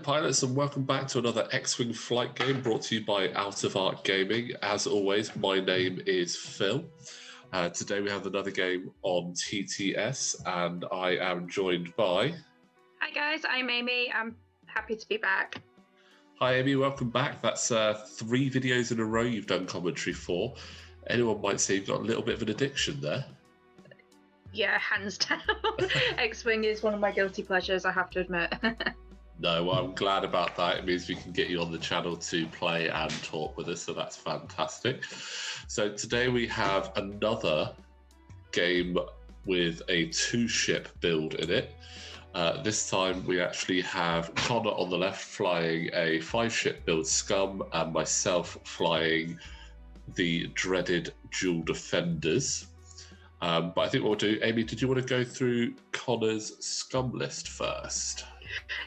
pilots, and welcome back to another X-Wing flight game brought to you by Out of Arc Gaming. As always, my name is Phil. Today we have another game on TTS, and I am joined by... Hi guys, I'm Amy. I'm happy to be back. Hi Amy, welcome back. That's 3 videos in a row you've done commentary for. Anyone might say you've got a little bit of an addiction there. Yeah, hands down. X-Wing is one of my guilty pleasures, I have to admit. No, well, I'm glad about that. It means we can get you on the channel to play and talk with us, so that's fantastic. So today we have another game with a 2-ship build in it. This time we actually have Conor on the left flying a 5-ship build Scum, and myself flying the dreaded dual defenders. But I think what we'll do, Amy, did you want to go through Conor's Scum list first?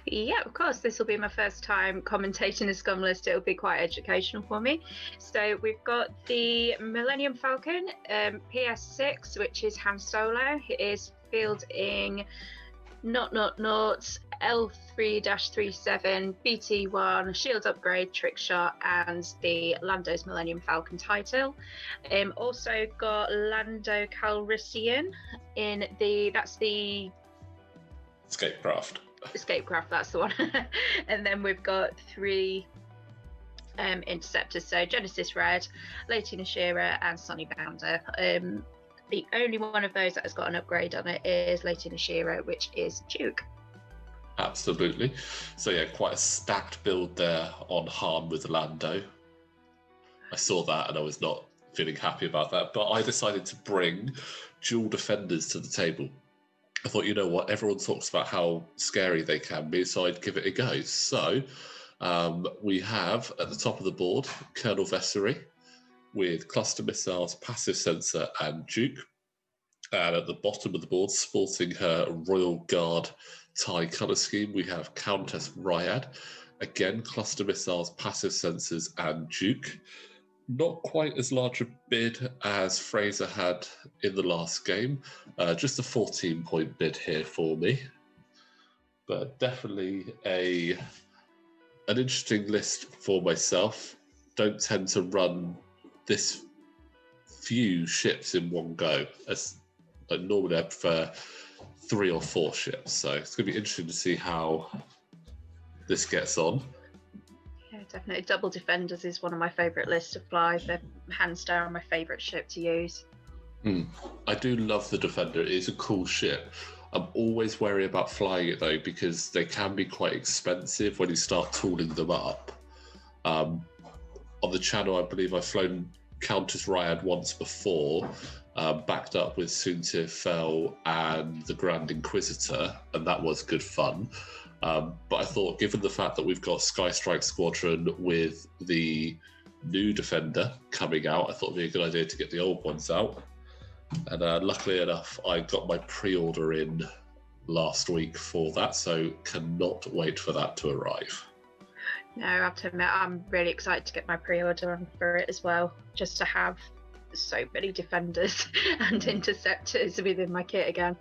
Yeah, of course. This will be my first time commentating the Scum list. It'll be quite educational for me. So we've got the Millennium Falcon, PS6, which is Han Solo. It is fielding L3-37, BT1, Shield Upgrade, Trick Shot, and the Lando's Millennium Falcon title. Also got Lando Calrissian in that's the Escapecraft, that's the one. And then we've got 3 interceptors, so Genesis Red, Lady Nashira, and Sonny Bounder. The only one of those that has got an upgrade on it is Lady Nashira, which is Duke. Absolutely. So yeah, quite a stacked build there on Han with Lando. I saw that and I was not feeling happy about that, but I decided to bring dual defenders to the table. I thought, you know what, everyone talks about how scary they can be, so I'd give it a go. So we have at the top of the board Colonel Vessery with cluster missiles, passive sensor, and Duke. And at the bottom of the board, sporting her Royal Guard tie colour scheme, we have Countess Ryad. Again, cluster missiles, passive sensors, and Duke. Not quite as large a bid as Fraser had in the last game. Just a 14-point bid here for me. But definitely an interesting list for myself. Don't tend to run this few ships in one go. Normally I prefer 3 or 4 ships. So it's going to be interesting to see how this gets on. Yeah, definitely. Double Defenders is one of my favourite lists to fly. They're hands down my favourite ship to use. I do love the Defender. It is a cool ship. I'm always wary about flying it though, because they can be quite expensive when you start tooling them up. On the channel, I believe I've flown Countess Ryad once before, backed up with Soontir Fel and the Grand Inquisitor, and that was good fun. But I thought, given the fact that we've got Sky Strike Squadron with the new Defender coming out, I thought it'd be a good idea to get the old ones out. And luckily enough, I got my pre-order in last week for that, so cannot wait for that to arrive. No, I have to admit, I'm really excited to get my pre-order on for it as well, just to have so many Defenders and Interceptors within my kit again.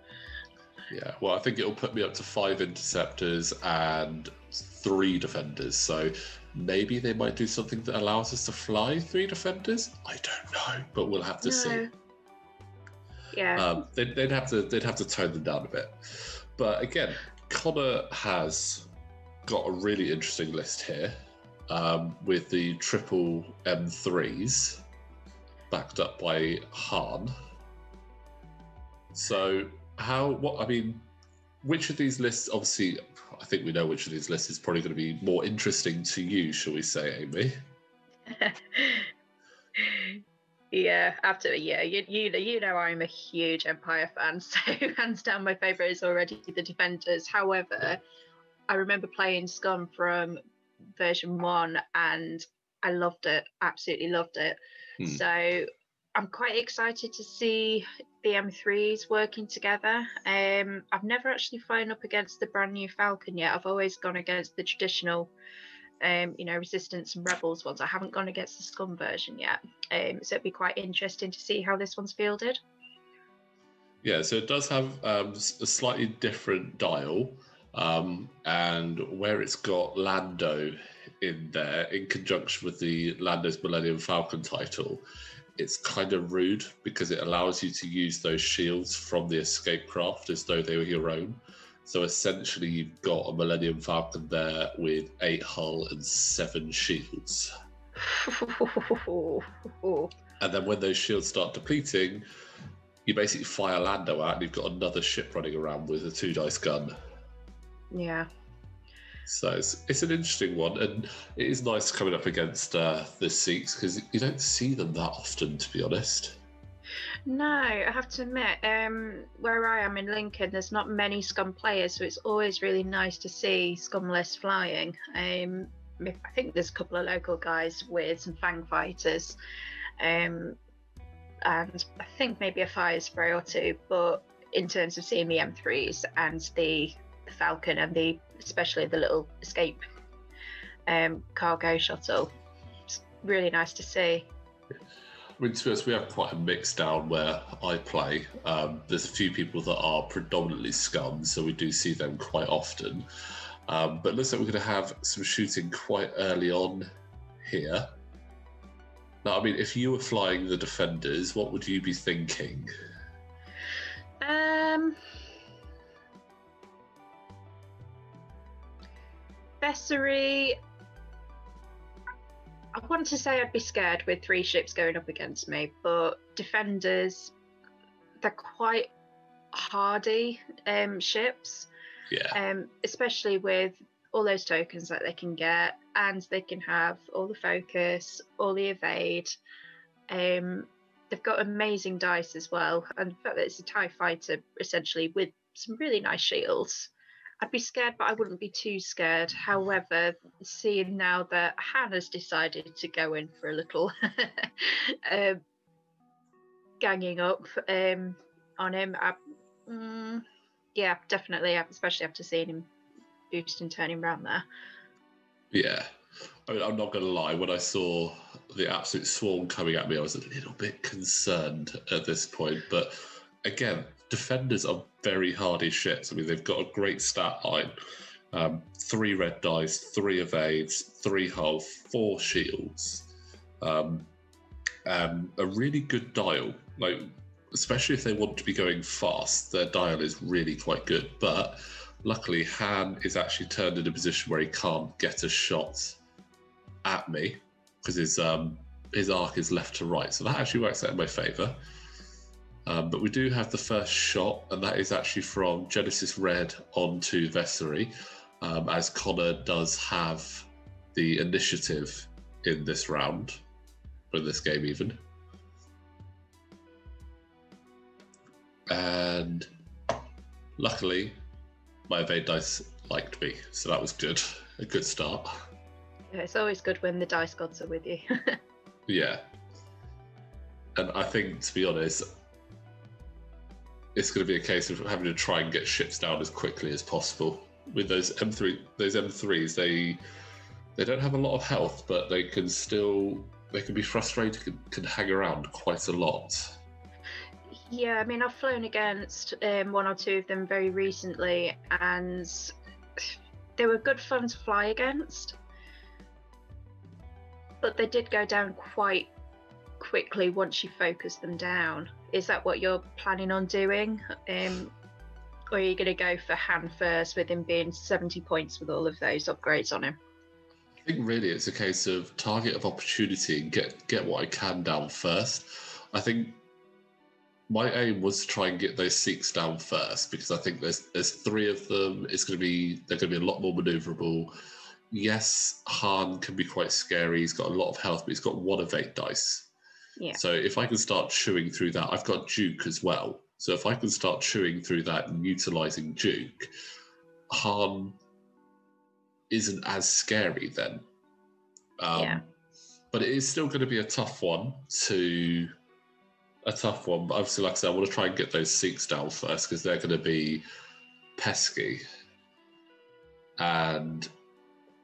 Yeah, well, I think it'll put me up to 5 Interceptors and 3 Defenders, so maybe they might do something that allows us to fly 3 Defenders. I don't know, but we'll have to see. Yeah, they'd have to tone them down a bit. But again, Conor has got a really interesting list here, with the triple M3s backed up by Han. So which of these lists, obviously, I think we know which of these lists is probably going to be more interesting to you, shall we say, Amy? Yeah, absolutely. Yeah, you know I'm a huge Empire fan, so hands down my favourite is already the Defenders. However, I remember playing Scum from version 1 and I loved it, absolutely loved it. So I'm quite excited to see the M3s working together. I've never actually flown up against the brand new Falcon yet. I've always gone against the traditional Resistance and Rebels ones. I haven't gone against the Scum version yet. So it'd be quite interesting to see how this one's fielded. Yeah, so it does have a slightly different dial. And where it's got Lando in there, in conjunction with the Lando's Millennium Falcon title, it's kind of rude because it allows you to use those shields from the escape craft as though they were your own. So essentially, you've got a Millennium Falcon there with 8 hull and 7 shields. And then when those shields start depleting, you basically fire Lando out and you've got another ship running around with a 2-dice gun. Yeah. So it's an interesting one, and it is nice coming up against the Sikhs because you don't see them that often, to be honest. No, I have to admit, where I am in Lincoln, there's not many Scum players, so it's always really nice to see Scumless flying. I think there's a couple of local guys with some Fang fighters, and I think maybe a fire spray or two, but in terms of seeing the M3s and the Falcon and especially the little escape cargo shuttle, it's really nice to see. I mean, to be honest, we have quite a mix down where I play. There's a few people that are predominantly Scum, so we do see them quite often. But it looks like we're going to have some shooting quite early on here. Now, I mean, if you were flying the Defenders, what would you be thinking? Vessery, I want to say I'd be scared with 3 ships going up against me, but Defenders, they're quite hardy ships. Yeah. Especially with all those tokens that they can get, and they can have all the focus, all the evade. They've got amazing dice as well, and the fact that it's a TIE fighter essentially with some really nice shields. I'd be scared, but I wouldn't be too scared. However, seeing now that Hannah's decided to go in for a little ganging up on him, yeah, definitely, especially after seeing him boost and turning around there. Yeah. I mean, I'm not going to lie, when I saw the absolute swarm coming at me, I was a little bit concerned at this point. But again, Defenders are very hardy ships. I mean, they've got a great stat line. 3 red dice, 3 evades, 3 hull, 4 shields. And a really good dial. Like, especially if they want to be going fast, their dial is really quite good. But luckily, Han is actually turned in a position where he can't get a shot at me because his arc is left to right. So that actually works out in my favour. But we do have the first shot, and that is actually from Genesis Red onto Vessery, as Conor does have the initiative in this round, or in this game even. And luckily, my evade dice liked me, so that was good. A good start. Yeah, it's always good when the dice gods are with you. Yeah. And I think, to be honest, it's going to be a case of having to try and get ships down as quickly as possible. With those M3s, they don't have a lot of health, but they can be frustrated, can hang around quite a lot. Yeah, I mean, I've flown against 1 or 2 of them very recently, and they were good fun to fly against, but they did go down quite quickly once you focus them down. Is that what you're planning on doing? Or are you going to go for Han first with him being 70 points with all of those upgrades on him? I think really it's a case of target of opportunity and get what I can down first. I think my aim was to try and get those Sikhs down first because I think there's 3 of them. They're going to be a lot more maneuverable. Yes, Han can be quite scary. He's got a lot of health, but he's got 1 evade dice. Yeah. So if I can start chewing through that, I've got Duke as well. So if I can start chewing through that and utilising Duke, Han isn't as scary then. Yeah. But it is still going to be a tough one. But obviously, like I said, I want to try and get those Sikhs down first because they're going to be pesky. And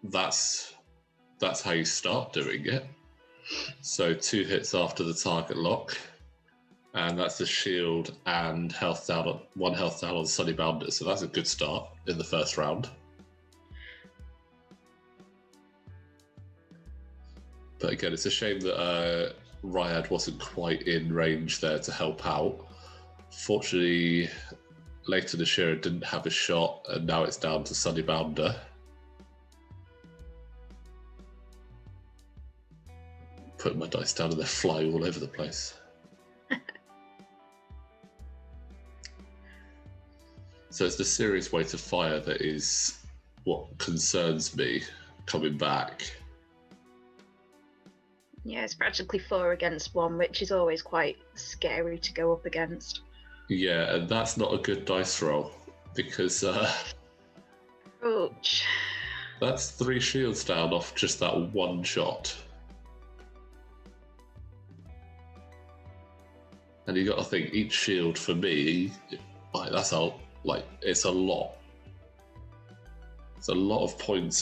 that's how you start doing it. So 2 hits after the target lock. And that's a shield and health down on 1 health down on Sunny Bounder. So that's a good start in the first round. But again, it's a shame that Ryad wasn't quite in range there to help out. Fortunately, later Nashira didn't have a shot, and now it's down to Sunny Bounder. Putting my dice down and they're flying all over the place. So it's the serious weight of fire that is what concerns me coming back. Yeah, it's practically 4 against 1, which is always quite scary to go up against. Yeah, and that's not a good dice roll because Ouch. that's 3 shields down off just that 1 shot. And you got to think each shield for me, like it's a lot. It's a lot of points.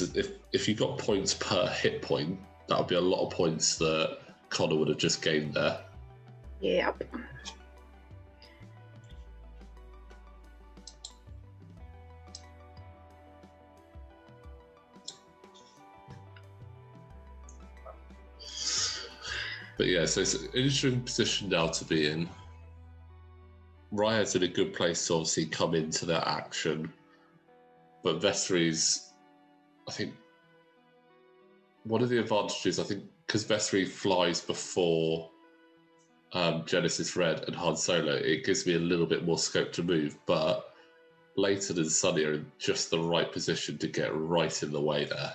If you got points per hit point, that would be a lot of points that Conor would have just gained there. Yep. But yeah, so it's an interesting position now to be in. Ryad's in a good place to obviously come into that action. But Vesri's, I think, one of the advantages, I think, because Vesri flies before Genesis Red and Han Solo, it gives me a little bit more scope to move. But Leighton and Sunny are in just the right position to get right in the way there.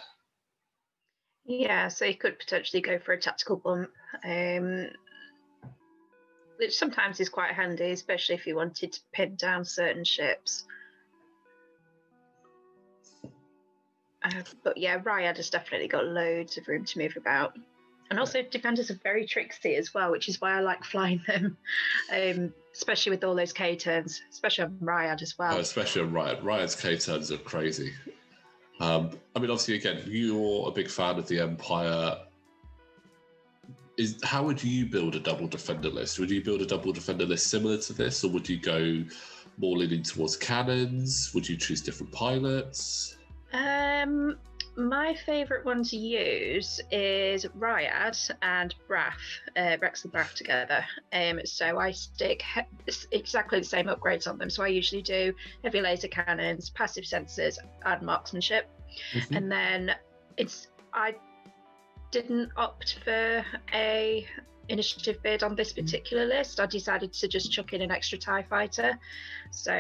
Yeah, so you could potentially go for a tactical bump, which sometimes is quite handy, especially if you wanted to pin down certain ships. But yeah, Ryad has definitely got loads of room to move about. And also, defenders are very tricksy as well, which is why I like flying them, especially with all those K-turns, especially on Ryad as well. Oh, especially on Ryad. Ryad's K-turns are crazy. I mean, obviously, again, you're a big fan of the Empire. How would you build a double defender list? Would you build a double defender list similar to this, or would you go more leaning towards cannons? Would you choose different pilots? My favourite one to use is Ryad and Braff, Rex and Braff together. So I stick exactly the same upgrades on them. So I usually do heavy laser cannons, passive sensors, and marksmanship. Mm-hmm. And then I didn't opt for a initiative bid on this particular list. I decided to just chuck in an extra TIE fighter. So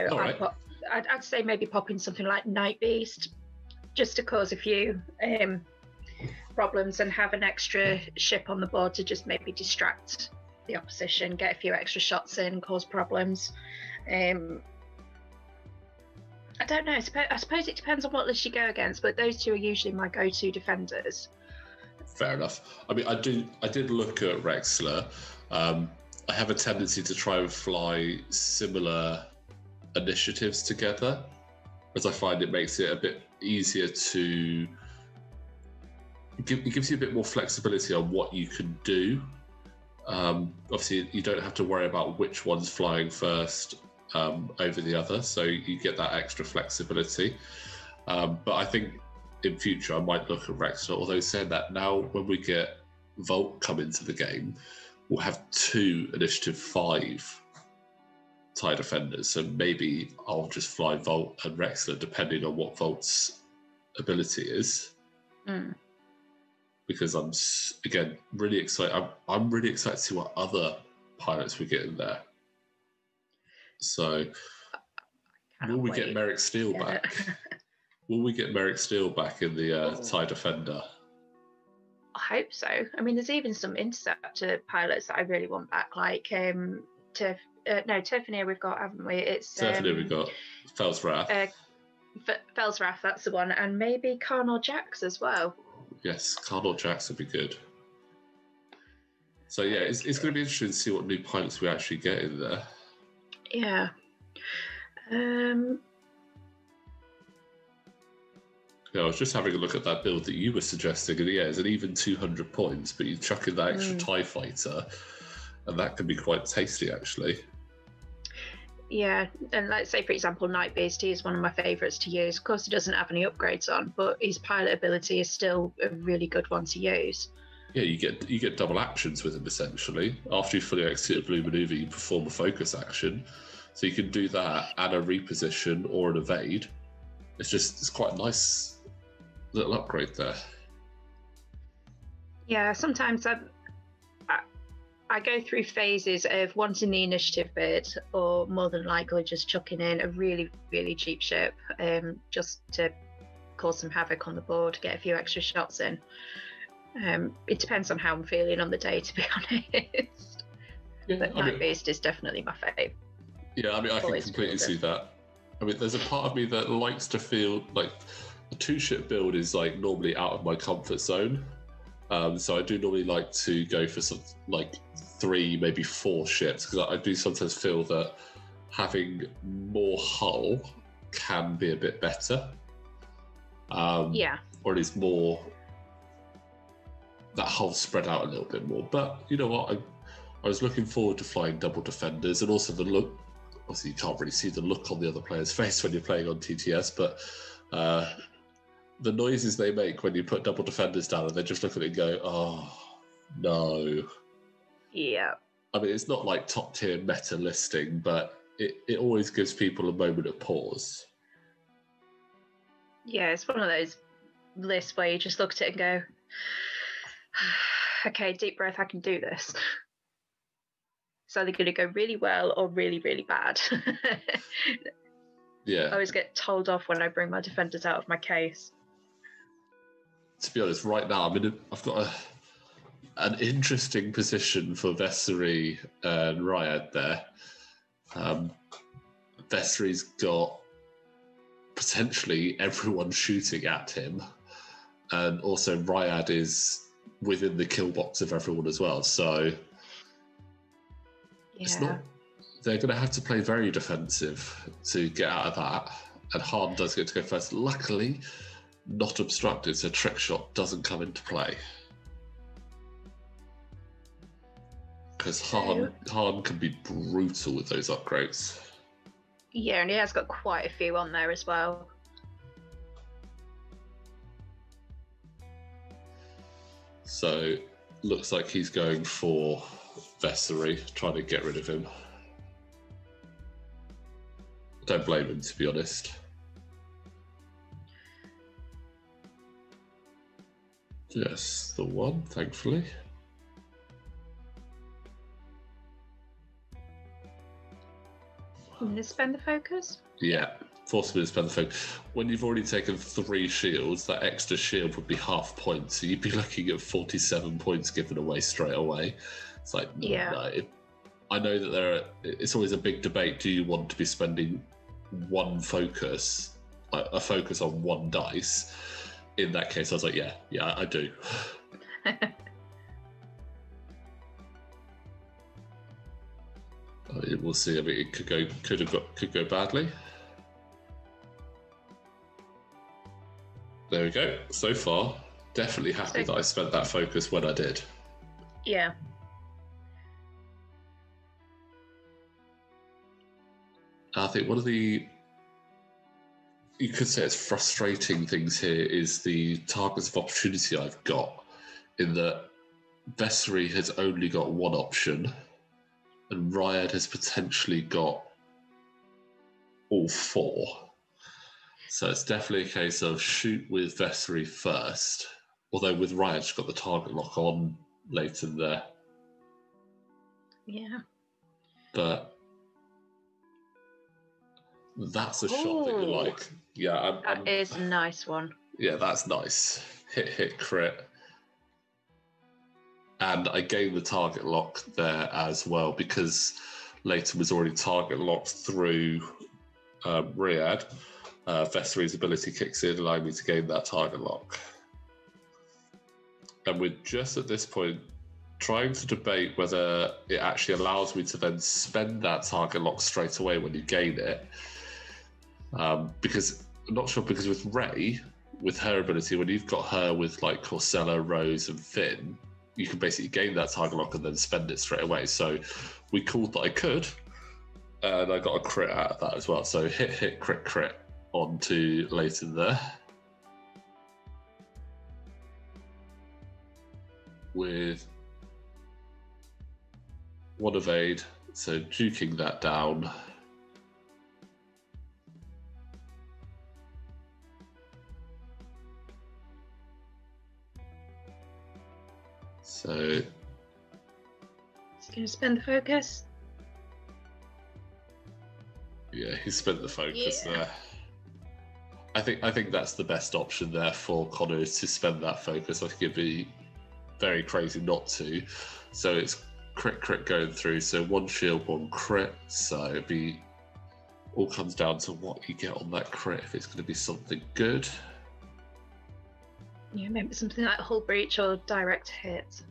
I'd say maybe pop in something like Night Beast, just to cause a few problems and have an extra ship on the board to just maybe distract the opposition, get a few extra shots in, cause problems. I don't know. I suppose it depends on what list you go against, but those two are usually my go-to defenders. Fair enough. I mean, I did look at Rexler. I have a tendency to try and fly similar initiatives together, as I find it makes it a bit easier to it gives you a bit more flexibility on what you can do. Obviously, you don't have to worry about which one's flying first over the other, so you get that extra flexibility. But I think in future I might look at Rexler, although saying that, now when we get Volt come into the game, we'll have 2 Initiative 5 TIE defenders, so maybe I'll just fly Volt and Rexler depending on what Volt's ability is. Because I'm again really excited. I'm really excited to see what other pilots we get in there. So will we get Merrick Steele back? Will we get Merrick Steele back in the TIE defender? I hope so. I mean, there's even some interceptor pilots that I really want back, like Turfanier we've got, haven't we? It's Turfanier we've got. Felsrath. Felsrath, that's the one, and maybe Conor Jax as well. Yes, Conor Jax would be good. So yeah, it's going to be interesting to see what new pilots we actually get in there. Yeah. Yeah, I was just having a look at that build that you were suggesting, and yeah, it's an even 200 points, but you chuck in that extra TIE fighter, And that can be quite tasty, actually. Yeah, and let's say, for example, Night Beast, he is one of my favourites to use. Of course, he doesn't have any upgrades on, but his pilot ability is still a really good one to use. Yeah, you get double actions with him, essentially. After you fully execute a blue maneuver, you perform a focus action. So you can do that and a reposition or an evade. It's quite a nice little upgrade there. Yeah, sometimes I go through phases of wanting the initiative bit, or more than likely just chucking in a really, really cheap ship, just to cause some havoc on the board, get a few extra shots in. It depends on how I'm feeling on the day, to be honest. Yeah, but Night Beast is definitely my fave. Yeah, I mean, I can completely see that. I mean, there's a part of me that likes to feel like a 2-ship build is like normally out of my comfort zone. So I do normally like to go for some like 3, maybe 4 ships, because I do sometimes feel that having more hull can be a bit better. Yeah. Or at least more, that hull spread out a little bit more. But you know what? I was looking forward to flying double defenders, and also the look. Obviously, you can't really see the look on the other player's face when you're playing on TTS, but the noises they make when you put double defenders down, and they just look at it and go, "Oh no." Yeah. I mean, it's not like top tier meta listing, but it always gives people a moment of pause. Yeah, it's one of those lists where you just look at it and go, okay, deep breath, I can do this. It's either going to go really well or really, really bad. Yeah. I always get told off when I bring my defenders out of my case. To be honest, right now I've got an interesting position for Vessery and Ryad there. Vessery's got potentially everyone shooting at him, and also Ryad is within the kill box of everyone as well. So it's not. They're going to have to play very defensive to get out of that. And Hahn does get to go first. Luckily, not obstructed, so trick shot doesn't come into play. Because Hahn can be brutal with those upgrades. Yeah, and he has got quite a few on there as well. So, looks like he's going for Vessery, trying to get rid of him. Don't blame him, to be honest. Yes, the one, thankfully. You going to spend the focus? Yeah, force me to spend the focus. When you've already taken 3 shields, that extra shield would be half points, so you'd be looking at 47 points given away straight away. It's like, yeah. No. I know that it's always a big debate. Do you want to be spending one focus, like a focus on 1 dice? In that case, I was like, yeah, I do. We'll see. I mean, it could go badly. There we go. So far, definitely happy that I spent that focus when I did. Yeah. I think one of the, you could say it's frustrating things here is the targets of opportunity I've got, in that Vessery has only got 1 option and Ryad has potentially got all 4. So it's definitely a case of shoot with Vessery first, although with Ryad she's got the target lock on later there. Yeah. But that's a shot that you like. Yeah, that is a nice one. Yeah, that's nice. Hit, crit. And I gained the target lock there as well, because Leighton was already target locked through Riyadh. Vessery's ability kicks in, allowing me to gain that target lock. And we're just at this point trying to debate whether it actually allows me to then spend that target lock straight away when you gain it. Because I'm not sure, because with Ray, with her ability, when you've got her with like Corsella, Rose, and Finn, you can basically gain that target lock and then spend it straight away. So we called that I could, and I got a crit out of that as well. So hit, crit onto Leighton there. With 1 evade, so duking that down. So He's going to spend the focus. Yeah, he spent the focus there. I think that's the best option there for Conor, is to spend that focus. I think it'd be very crazy not to. So it's crit going through. So 1 shield, 1 crit. So it'd be all comes down to what you get on that crit. If it's going to be something good. Yeah, maybe something like hull breach or direct hit.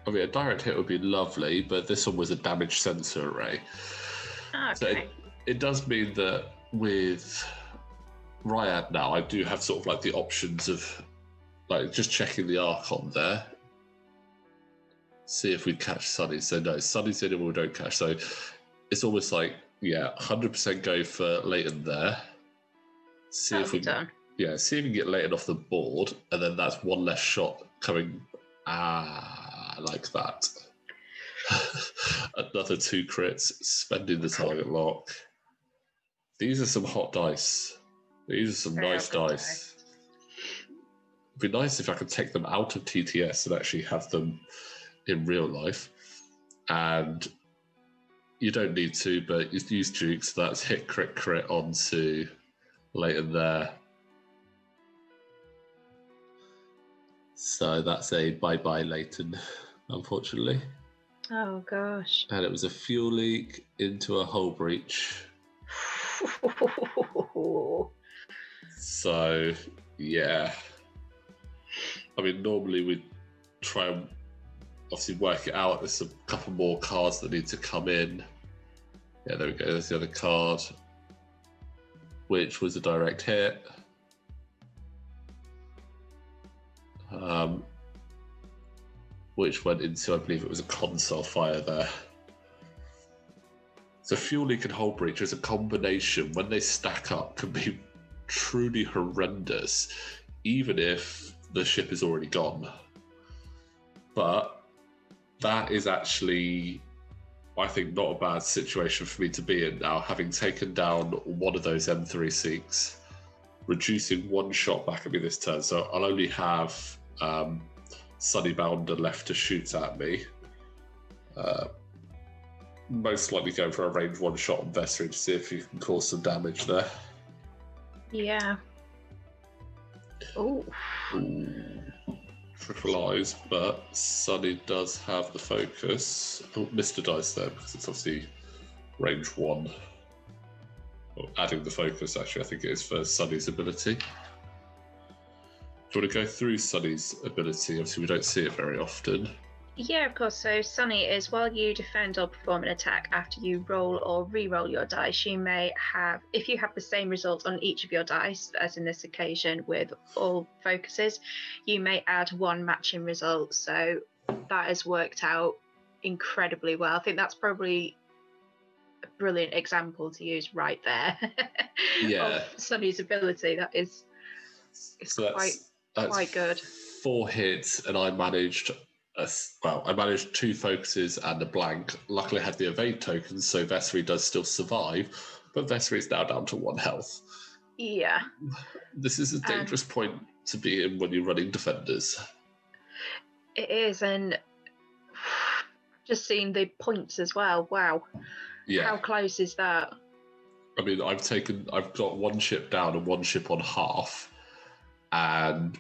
I mean, a direct hit would be lovely, but this one was a damage sensor array. Okay. So it does mean that with Ryad now, I do have sort of like the options of like just checking the Archon there. See if we catch Sunny. So no, Sunny's in and we don't catch. So it's almost like, 100% go for Leighton there. See That'll if be we done. Yeah, see if we can get Leighton off the board, and then that's 1 less shot coming. Like that. Another 2 crits, spending the target lock. These are some hot dice. These are some nice dice. It'd be nice if I could take them out of TTS and actually have them in real life. And you don't need to, but you use Dukes. So that's hit, crit onto Leighton there. So that's a bye-bye Leighton, unfortunately. Oh, gosh. And it was a fuel leak into a hull breach. So, yeah. I mean, normally we'd try and obviously work it out. There's a couple more cards that need to come in. Yeah, there we go. There's the other card, which was a direct hit. Which went into, I believe it was a console fire there. So fuel leak and hull breach as a combination, when they stack up, can be truly horrendous, even if the ship is already gone. But that is actually, I think, not a bad situation for me to be in now, having taken down one of those M36, reducing 1 shot back at me this turn. So I'll only have Sunny Bounder left to shoot at me. Most likely going for a range 1 shot on Vessery to see if you can cause some damage there. Yeah. Ooh. Triple eyes, but Sunny does have the focus. Oh, Mr. Dice there, because it's obviously range 1. Well, adding the focus, actually, I think it is for Sunny's ability. Do you want to go through Sunny's ability? Obviously, we don't see it very often. Yeah, of course. So Sunny is, while you defend or perform an attack, after you roll or re-roll your dice, you may have, if you have the same result on each of your dice, as in this occasion with all focuses, you may add 1 matching result. So that has worked out incredibly well. I think that's probably a brilliant example to use right there. Yeah. Of Sunny's ability. That is so quite good. 4 hits, and I managed 2 focuses and a blank. Luckily, I had the evade tokens, so Vessery does still survive, but Vessery is now down to 1 health. Yeah. This is a dangerous point to be in when you're running defenders. It is, and just seeing the points as well. Wow. Yeah. How close is that? I mean, I've got 1 ship down and 1 ship on half, and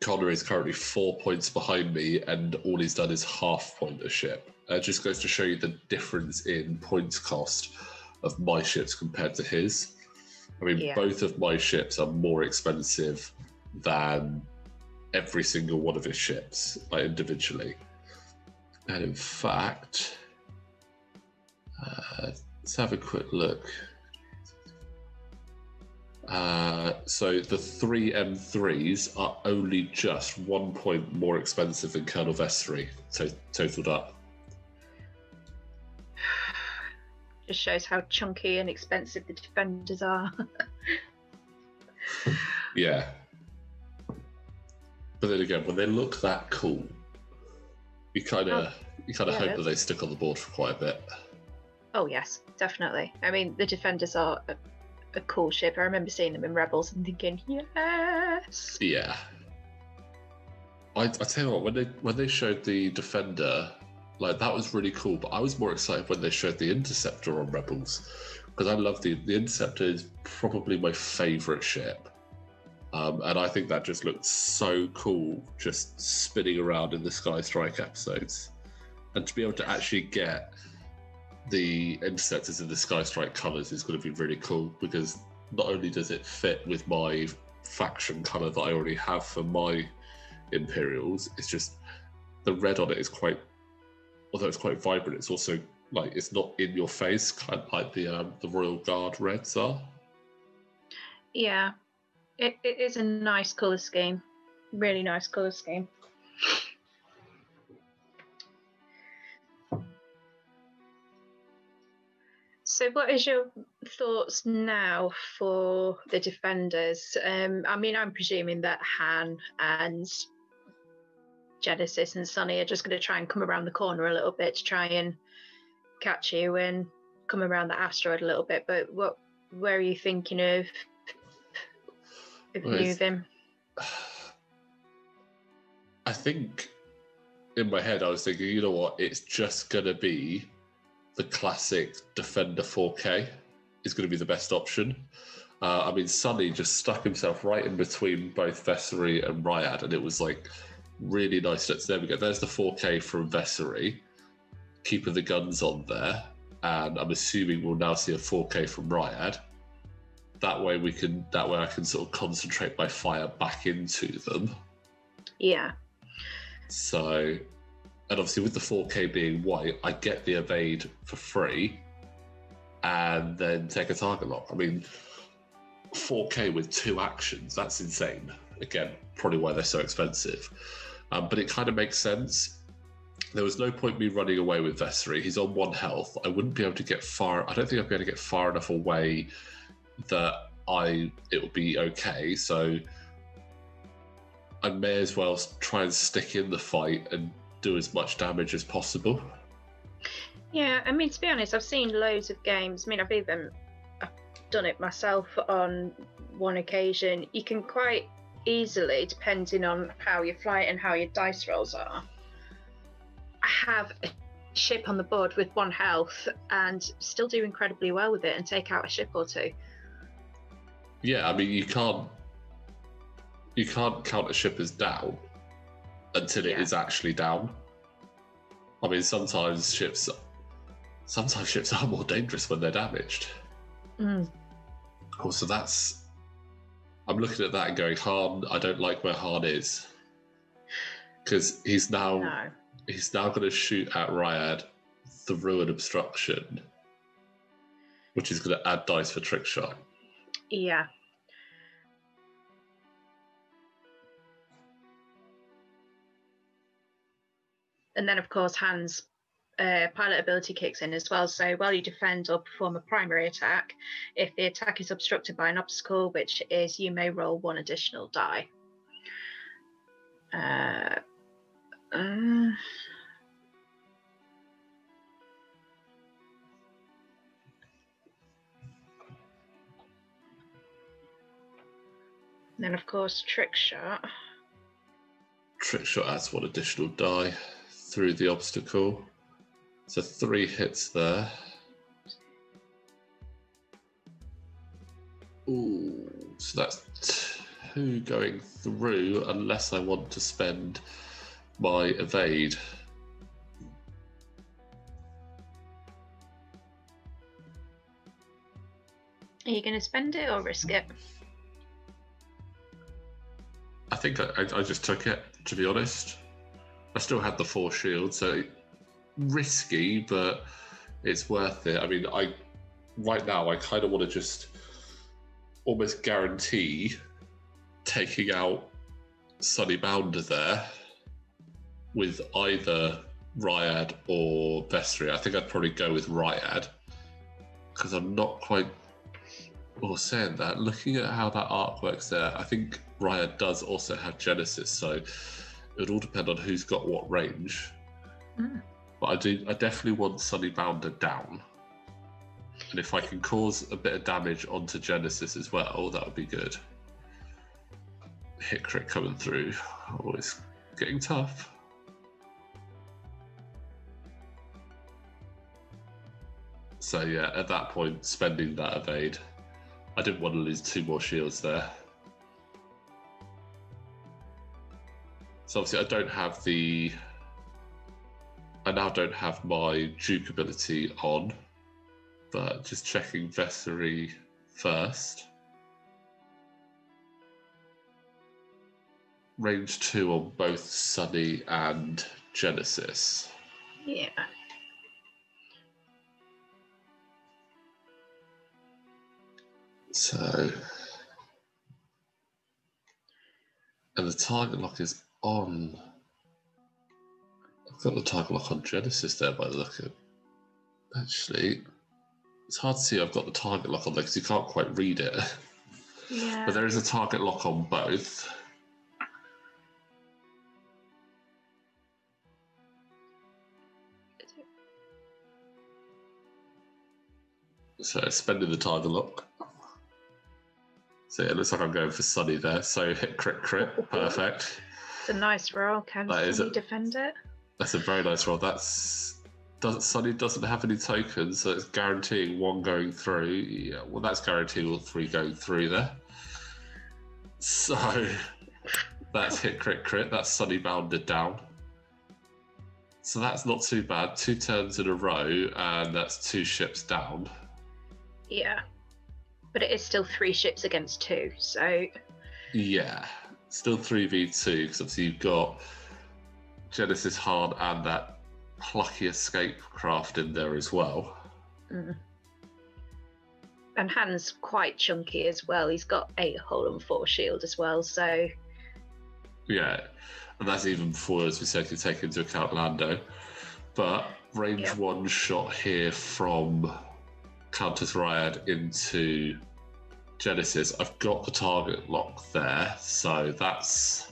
Conor is currently 4 points behind me, and all he's done is half point a ship. It just goes to show you the difference in points cost of my ships compared to his. I mean, both of my ships are more expensive than every single one of his ships, like individually. And in fact, let's have a quick look. So the three M3s are only just 1 point more expensive than Colonel Vest 3, totaled up. Just shows how chunky and expensive the defenders are. Yeah. But then again, when they look that cool, you kind of hope that they stick on the board for quite a bit. Oh yes, definitely. I mean, the defenders are a cool ship. I remember seeing them in Rebels and thinking, yes. Yeah. I tell you what, when they showed the Defender, like, that was really cool. But I was more excited when they showed the Interceptor on Rebels, because I love the Interceptor is probably my favourite ship. And I think that just looked so cool, just spinning around in the Sky Strike episodes. And to be able to actually get the Interceptors in the Sky Strike colours is going to be really cool, because not only does it fit with my faction colour that I already have for my Imperials, it's just the red on it is quite, although it's quite vibrant, it's also like, it's not in your face, kind of like the Royal Guard reds are. Yeah. It is a nice colour scheme. Really nice colour scheme. So what is your thoughts now for the defenders? I mean, I'm presuming that Han and Genesis and Sonny are just going to try and come around the corner a little bit to try and catch you and come around the asteroid a little bit. But where are you thinking of moving? I think in my head I was thinking, you know what, it's just going to be the classic Defender 4K is going to be the best option. I mean, Sonny just stuck himself right in between both Vessery and Ryad, and it was like really nice. There we go. There's the 4K from Vessery, keeping the guns on there, and I'm assuming we'll now see a 4K from Ryad. That way I can sort of concentrate my fire back into them. Yeah. So, and obviously with the 4K being white, I get the evade for free and then take a target lock. I mean, 4K with 2 actions, that's insane. Again, probably why they're so expensive. But it kind of makes sense. There was no point me running away with Vessery. He's on 1 health. I wouldn't be able to get far. I don't think I'd be able to get far enough away that it would be okay. So I may as well try and stick in the fight and do as much damage as possible. Yeah, I mean, to be honest, I've seen loads of games. I mean, I've done it myself on one occasion. You can quite easily, depending on how you fly it and how your dice rolls are, have a ship on the board with 1 health and still do incredibly well with it and take out a ship or 2. Yeah, I mean, you can't count a ship as down until it is actually down. I mean, sometimes ships are more dangerous when they're damaged. Also, I'm looking at that and going, Han, I don't like where Han is, because he's now going to shoot at Ryad through an obstruction, which is going to add dice for trick shot. Yeah. And then, of course, Han's pilot ability kicks in as well. So while you defend or perform a primary attack, if the attack is obstructed by an obstacle, which is, you may roll 1 additional die. Then, of course, trick shot. Trick shot adds 1 additional die through the obstacle. So 3 hits there. Ooh, so that's 2 going through, unless I want to spend my evade. Are you going to spend it or risk it? I think I just took it, to be honest. I still had the 4 shields, so risky, but it's worth it. I mean, right now I kind of want to just almost guarantee taking out Sunny Bounder there with either Ryad or Vessery. I think I'd probably go with Ryad because I'm not quite. Well, saying that, looking at how that arc works there, I think Ryad does also have Genesis, so it would all depend on who's got what range. But I definitely want Sunny Bounder down. And if I can cause a bit of damage onto Genesis as well, that would be good. Hit crit coming through. Oh, it's getting tough. So yeah, at that point, spending that evade. I didn't want to lose 2 more shields there. So obviously I now don't have my Duke ability on, but just checking Vessery first. Range 2 on both Sunny and Genesis. Yeah. So, and the target lock is on. I've got the target lock on Genesis there by the look of it. Actually, it's hard to see I've got the target lock on there because you can't quite read it. Yeah. But there is a target lock on both. So spending the target lock. So yeah, it looks like I'm going for Sunny there. So hit crit, perfect. It's a nice roll. Can Sunny defend it? That's a very nice roll. Sunny doesn't have any tokens, so it's guaranteeing 1 going through. Yeah, well, that's guaranteeing all 3 going through there. So that's hit crit. That's Sunny bounded down. So that's not too bad. 2 turns in a row, and that's 2 ships down. Yeah. But it is still 3 ships against 2, so... Yeah, still 3v2, because obviously you've got Genesis Hard and that plucky escape craft in there as well. And Han's quite chunky as well. He's got 8 hull and 4 shield as well, so... Yeah, and that's even before, as we said, you take into account Lando. But range 1 shot here from Countess Ryad into Genesis. I've got the target lock there, so that's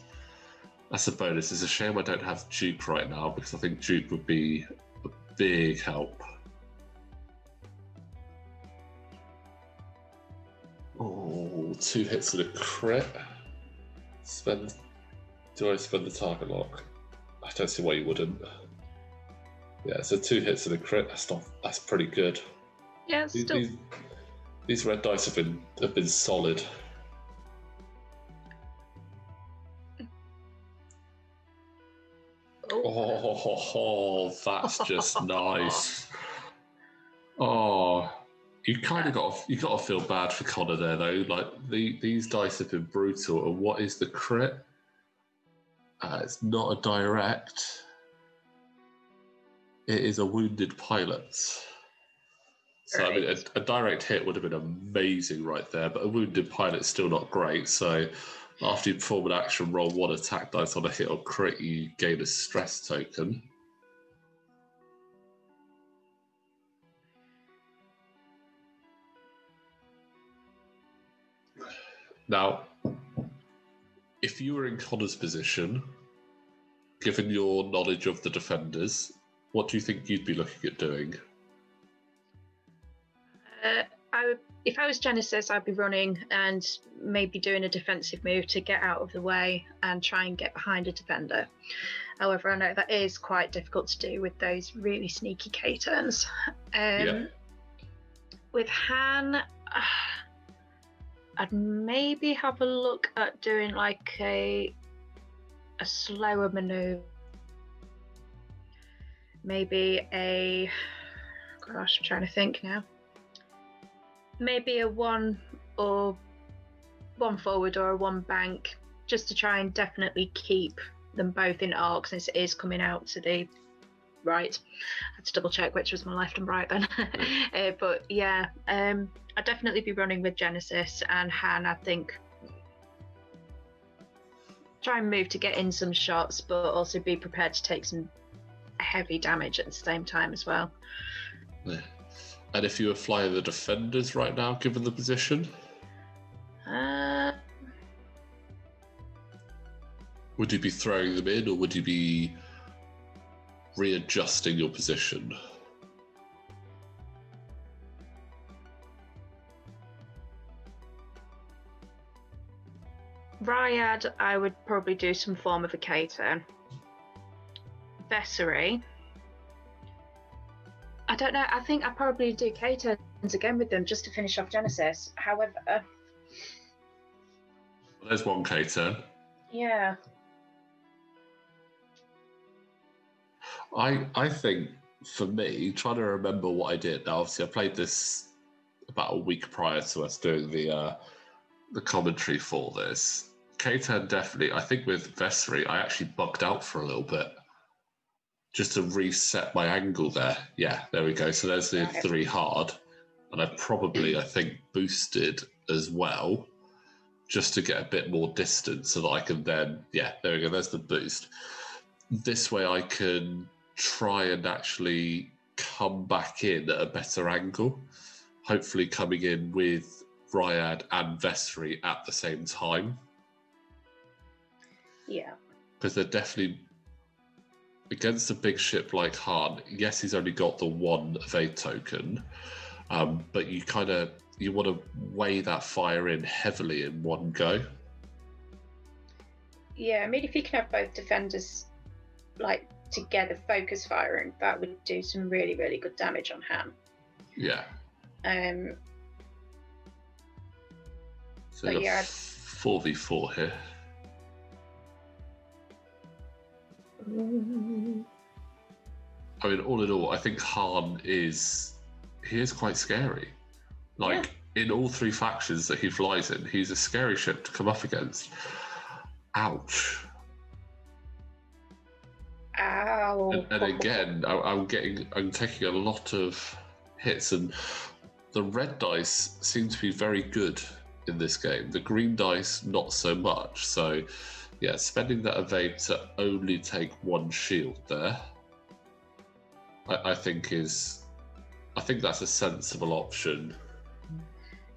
a bonus. It's a shame I don't have Duke right now because I think Duke would be a big help. Oh, 2 hits and a crit. Do I spend the target lock? I don't see why you wouldn't. Yeah, so 2 hits and a crit. That's pretty good. Yeah, still. These red dice have been solid. Oh, that's just nice. Oh, you got to feel bad for Conor there though. Like these dice have been brutal. And what is the crit? It's not a direct. It is a wounded pilot. So right. I mean, a direct hit would have been amazing right there, but a wounded pilot's still not great. So after you perform an action, roll 1 attack dice on a hit or crit, you gain a stress token. Now, if you were in Conor's position, given your knowledge of the defenders, what do you think you'd be looking at doing? If I was Genesis, I'd be running and maybe doing a defensive move to get out of the way and try and get behind a defender. However, I know that is quite difficult to do with those really sneaky K-turns. With Han, I'd maybe have a look at doing like a slower maneuver. Maybe I'm trying to think now. Maybe a 1 forward or a 1 bank, just to try and definitely keep them both in arc since it is coming out to the right. I had to double check which was my left and right then. But yeah, I'd definitely be running with Genesis and Han. I think try and move to get in some shots, but also be prepared to take some heavy damage at the same time as well. Yeah. And if you were flying the defenders right now, given the position, would you be throwing them in, or would you be readjusting your position? Ryad, I would probably do some form of a K-turn. Vessery, I don't know. I think I'd probably do K-turns again with them just to finish off Genesis. However, well, there's one K-turn. Yeah. I think, for me, trying to remember what I did. Now, obviously, I played this about a week prior to us doing the commentary for this. K-turn definitely. I think with Vessery, I actually bugged out for a little bit just to reset my angle there. Yeah, there we go. So there's the 3 hard. And I think, boosted as well, just to get a bit more distance so that I can then, yeah, there we go. There's the boost. This way I can try and actually come back in at a better angle, hopefully coming in with Ryad and Vessery at the same time. Yeah. Because they're definitely, against a big ship like Han, yes, he's only got the 1 evade token, but you want to weigh that fire in heavily in one go. Yeah, I mean, if you can have both defenders like together focus firing, that would do some really, really good damage on Han. Yeah. So you got 4v4 here. I mean, all in all, I think Han is quite scary. Like, in all 3 factions that he flies in, he's a scary ship to come up against. Ouch. Ow. And again, I'm taking a lot of hits, and the red dice seem to be very good in this game. The green dice, not so much. So, yeah, spending that evade to only take 1 shield there, I think that's a sensible option.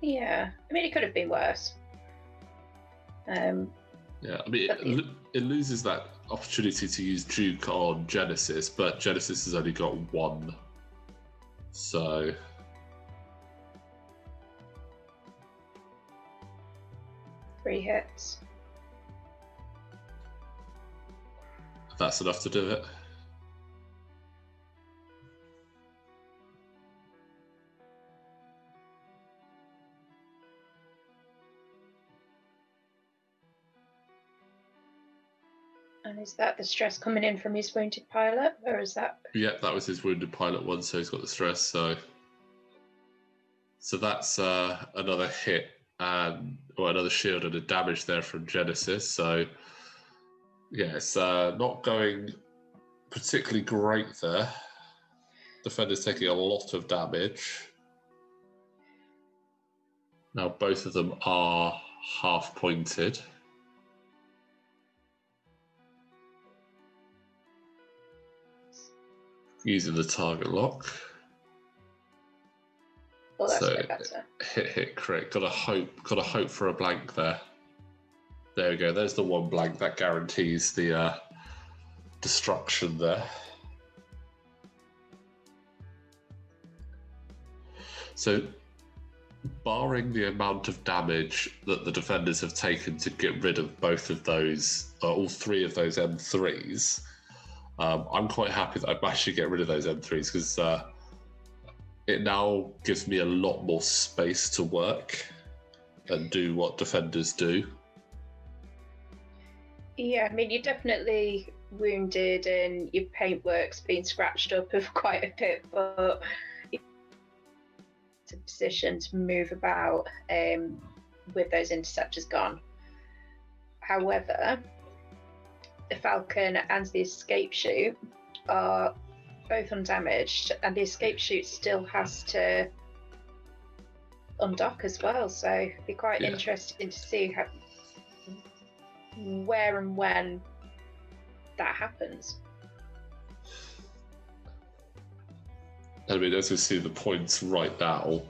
Yeah, I mean, it could have been worse. Yeah, I mean, it loses that opportunity to use Duke on Genesis, but Genesis has only got 1. So... Three hits. That's enough to do it. And is that the stress coming in from his wounded pilot, or is that... Yeah, that was his wounded pilot one, so he's got the stress. So that's another hit, or another shield and a damage there from Genesis. So, yeah, it's not going particularly great there. Defender's taking a lot of damage. Now both of them are half-pointed. Using the target lock. Oh, that's so better. Hit crit. Gotta hope for a blank there. There we go. There's the 1 blank that guarantees the destruction there. So, barring the amount of damage that the defenders have taken to get rid of both of those, all 3 of those M3s, I'm quite happy that I managed to get rid of those M3s, because it now gives me a lot more space to work and do what defenders do. Yeah, I mean, you're definitely wounded and your paintwork's been scratched up of quite a bit, but it's a position to move about with those interceptors gone. However, the Falcon and the escape chute are both undamaged, and the escape chute still has to undock as well. So it'd be quite interesting to see where and when that happens. I mean, as we see, the points right now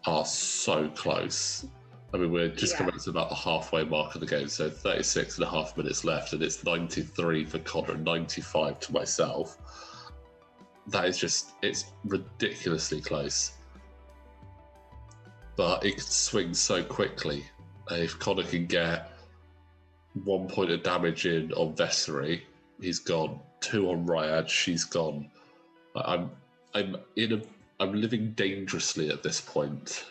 are so close. I mean, we're just coming up to about the halfway mark of the game, so 36 and a half minutes left, and it's 93 for Conor and 95 to myself. That is just, it's ridiculously close. But it can swing so quickly. If Conor can get 1 point of damage in on Vessery, he's gone. 2 on Ryad, she's gone. I'm living dangerously at this point.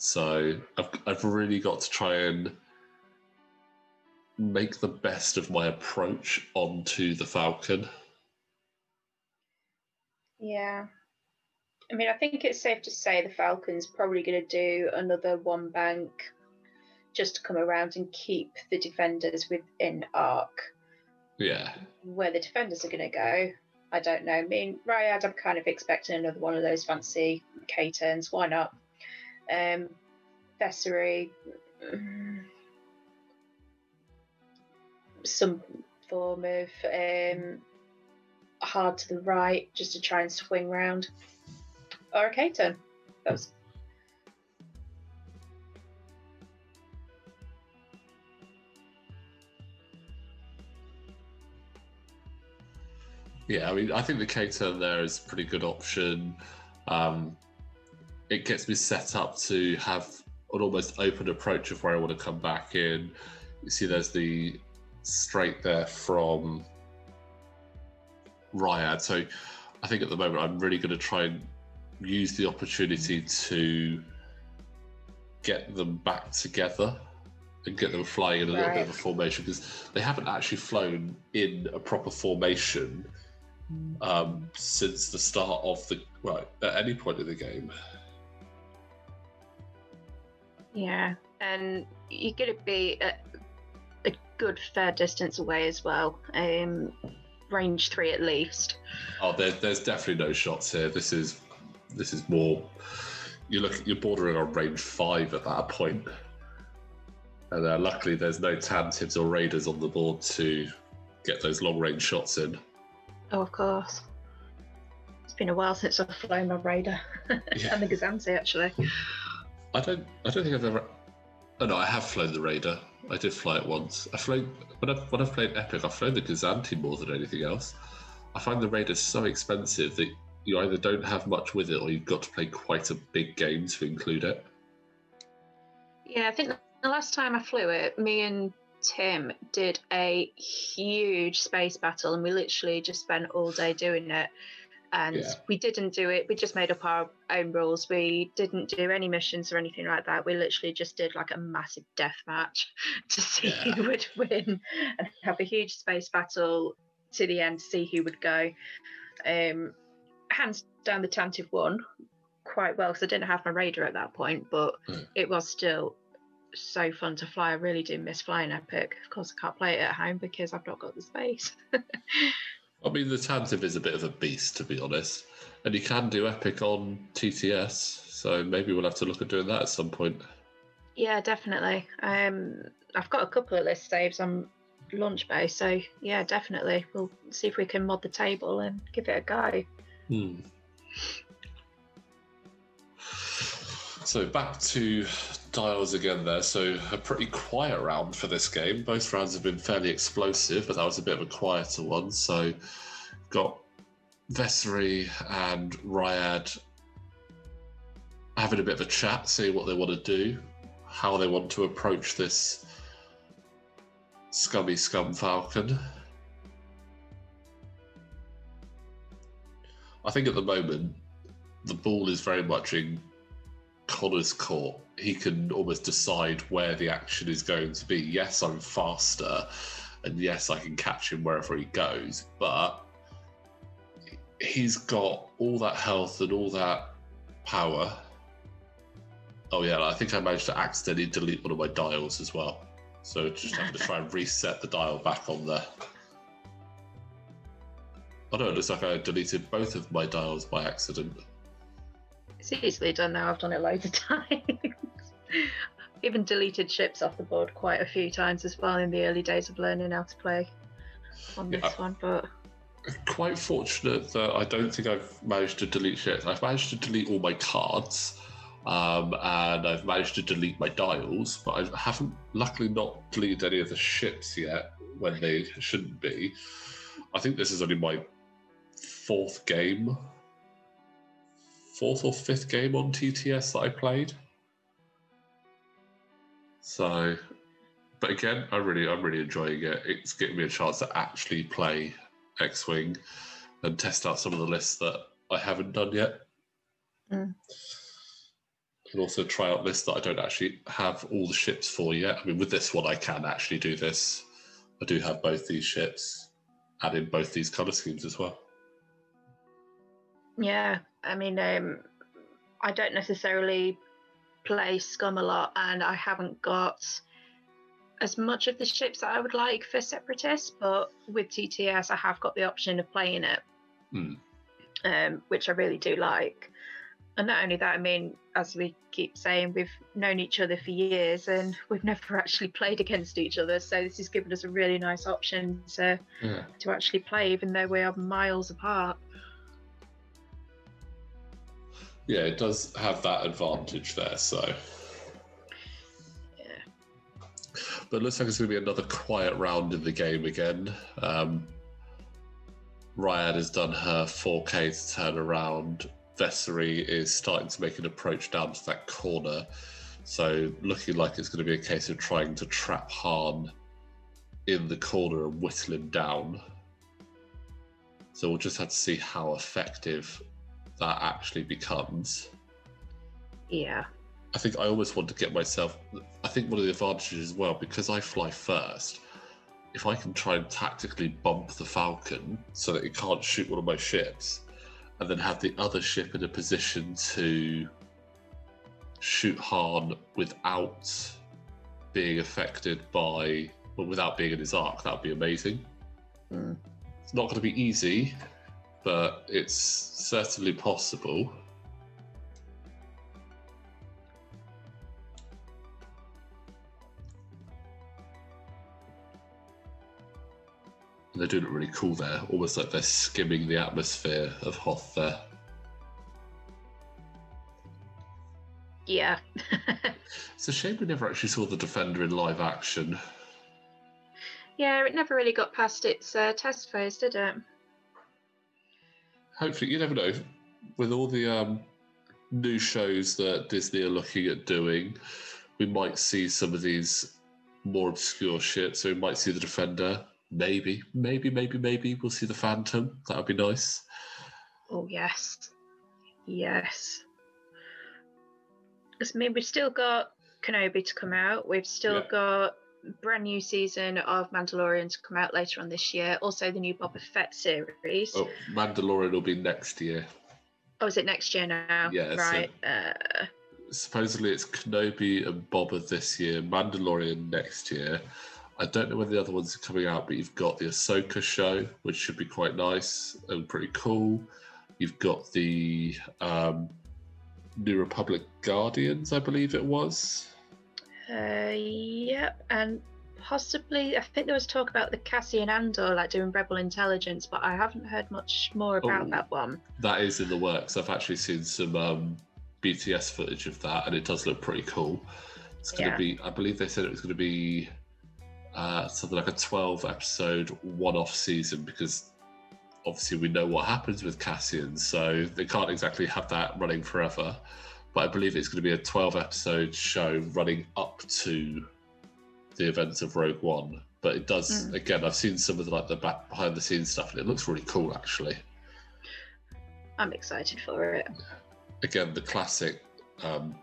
So I've really got to try and make the best of my approach onto the Falcon. Yeah. I mean, I think it's safe to say the Falcon's probably going to do another one bank just to come around and keep the defenders within arc. Yeah. Where the defenders are going to go, I don't know. I mean, Ryad, I'm kind of expecting another one of those fancy K-turns. Why not? Vessery, some form of hard to the right just to try and swing round. Or a K-turn. Yeah, I mean, I think the K-turn there is a pretty good option. It gets me set up to have an almost open approach of where I want to come back in. You see there's the straight there from Ryad. So I think at the moment I'm really going to try and use the opportunity to get them back together and get them flying in a little bit of a formation, because they haven't actually flown in a proper formation since the start of at any point in the game. Yeah, and you're going to be a good fair distance away as well. Range 3 at least. Oh, there's definitely no shots here. This is more. You're bordering on range 5 at that point. And luckily, there's no Tantibs or Raiders on the board to get those long-range shots in. Oh, of course. It's been a while since I've flown my Raider and the Gazanti, actually. I don't think I've ever. Oh no, I have flown the Raider. I did fly it once. When I've played Epic, I've flown the Gazanti more than anything else. I find the Raider so expensive that you either don't have much with it, or you've got to play quite a big game to include it. Yeah, I think the last time I flew it, me and Tim did a huge space battle, and we literally just spent all day doing it. And we didn't do it. We just made up our own rules. We didn't do any missions or anything like that. We literally just did like a massive death match to see who would win, and have a huge space battle to the end to see who would go. Hands down, the Tantive won quite well, because I didn't have my Raider at that point, but it was still so fun to fly. I really do miss flying Epic. Of course, I can't play it at home because I've not got the space. I mean, the Tantive is a bit of a beast, to be honest. And you can do Epic on TTS, so maybe we'll have to look at doing that at some point. Yeah, definitely. I've got a couple of list saves on Launch Bay, so yeah, definitely. We'll see if we can mod the table and give it a go. So back to dials again there. So a pretty quiet round for this game. Both rounds have been fairly explosive, but that was a bit of a quieter one. So got Vessery and Ryad having a bit of a chat, seeing what they want to do, how they want to approach this Scum Falcon. I think at the moment, the ball is very much in Conor's court. He can almost decide where the action is going to be. Yes, I'm faster, and yes, I can catch him wherever he goes, but he's got all that health and all that power. Oh yeah, I think I managed to accidentally delete one of my dials as well. So just having to try and reset the dial back on there. Oh no, it looks like I deleted both of my dials by accident. It's easily done now. I've done it loads of times. Even deleted ships off the board quite a few times as well in the early days of learning how to play on this one. But quite fortunate that I don't think I've managed to delete ships. I've managed to delete all my cards, and I've managed to delete my dials, but I haven't, luckily, not deleted any of the ships yet when they shouldn't be. I think this is only my fourth or fifth game on TTS that I played. So, but again, I'm really enjoying it. It's getting me a chance to actually play X-Wing and test out some of the lists that I haven't done yet. And also try out lists that I don't actually have all the ships for yet. I mean, with this one, I can actually do this. I do have both these ships and in both these colour schemes as well. Yeah, I mean, I don't necessarily play Scum a lot, and I haven't got as much of the ships that I would like for Separatists, but with TTS I have got the option of playing it, which I really do like. And not only that, I mean, as we keep saying, we've known each other for years and we've never actually played against each other, so this has given us a really nice option to actually play, even though we are miles apart. Yeah, it does have that advantage there, so. Yeah. But it looks like it's going to be another quiet round in the game again. Ryad has done her 4K to turn around. Vessery is starting to make an approach down to that corner. So looking like it's going to be a case of trying to trap Han in the corner and whittle him down. So we'll just have to see how effective that actually becomes. Yeah. I think I almost want to get myself... I think one of the advantages as well, because I fly first, if I can try and tactically bump the Falcon so that it can't shoot one of my ships, and then have the other ship in a position to shoot Han without being affected by... well, without being in his arc, that would be amazing. It's not going to be easy, but it's certainly possible. And they're doing it really cool there, almost like they're skimming the atmosphere of Hoth there. Yeah. It's a shame we never actually saw the Defender in live action. Yeah, it never really got past its test phase, did it? Hopefully, you never know. With all the new shows that Disney are looking at doing, we might see some of these more obscure shit. So we might see the Defender. Maybe we'll see the Phantom. That would be nice. Oh, yes. Yes. I mean, we've still got Kenobi to come out. We've still got a brand new season of Mandalorian to come out later on this year. Also, the new Boba Fett series. Oh, Mandalorian will be next year. Oh, is it next year now? Yeah. Right. So supposedly it's Kenobi and Boba this year, Mandalorian next year. I don't know when the other ones are coming out, but you've got the Ahsoka show, which should be quite nice and pretty cool. You've got the New Republic Guardians, I believe it was. Yep, and possibly, I think there was talk about the Cassian Andor, like doing Rebel Intelligence, but I haven't heard much more about that one. That is in the works. I've actually seen some BTS footage of that, and it does look pretty cool. It's going to be, I believe they said it was going to be something like a 12-episode one-off season, because obviously we know what happens with Cassian, so they can't exactly have that running forever. But I believe it's going to be a 12-episode show running up to the events of Rogue One. But it does, again, I've seen some of the behind-the-scenes stuff, and it looks really cool, actually. I'm excited for it. Again, the classic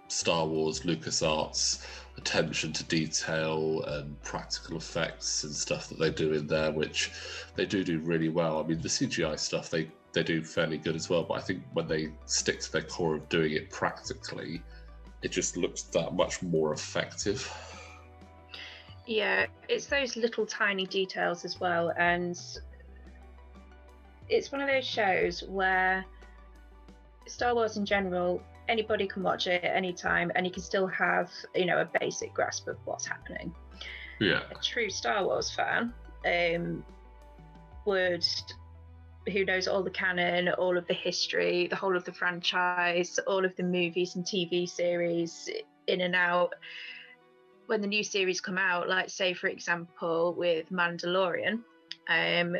Star Wars, LucasArts attention to detail and practical effects and stuff that they do in there, which they do really well. I mean, the CGI stuff, they do fairly good as well, but I think when they stick to their core of doing it practically, it just looks that much more effective. Yeah, it's those little tiny details as well, and it's one of those shows where Star Wars in general, anybody can watch it at any time, and you can still have, a basic grasp of what's happening. Yeah. A true Star Wars fan would, who knows all the canon, all of the history, the whole of the franchise, all of the movies and TV series in and out. When the new series come out, like say for example with Mandalorian,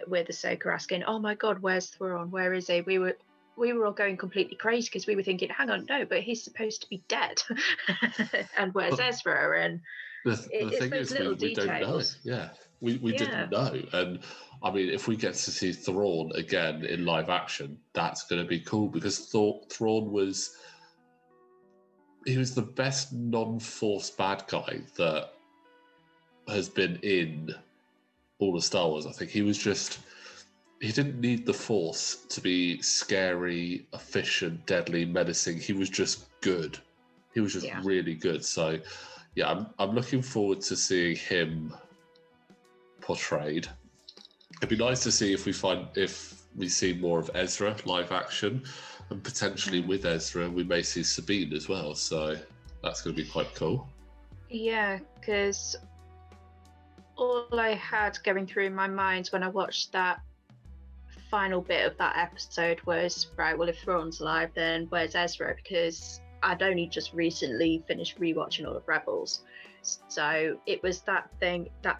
with Ahsoka asking, "Oh my God, where's Thrawn? Where is he?" We were all going completely crazy because we were thinking, "Hang on, no, but he's supposed to be dead." And where's Ezra? And the thing is, we don't know. Yeah, we didn't know. And I mean, if we get to see Thrawn again in live action, that's going to be cool because Thrawn was the best non-Force bad guy that has been in all of Star Wars. I think he didn't need the Force to be scary, efficient, deadly, menacing. He was just good. He was just really good. So, yeah, I'm looking forward to seeing him portrayed. It'd be nice to see if we see more of Ezra live action, and potentially with Ezra we may see Sabine as well. So that's going to be quite cool. Yeah, because all I had going through my mind when I watched that final bit of that episode was, right, well, if Thrawn's alive, then where's Ezra? Because I'd only just recently finished rewatching all of Rebels. So it was that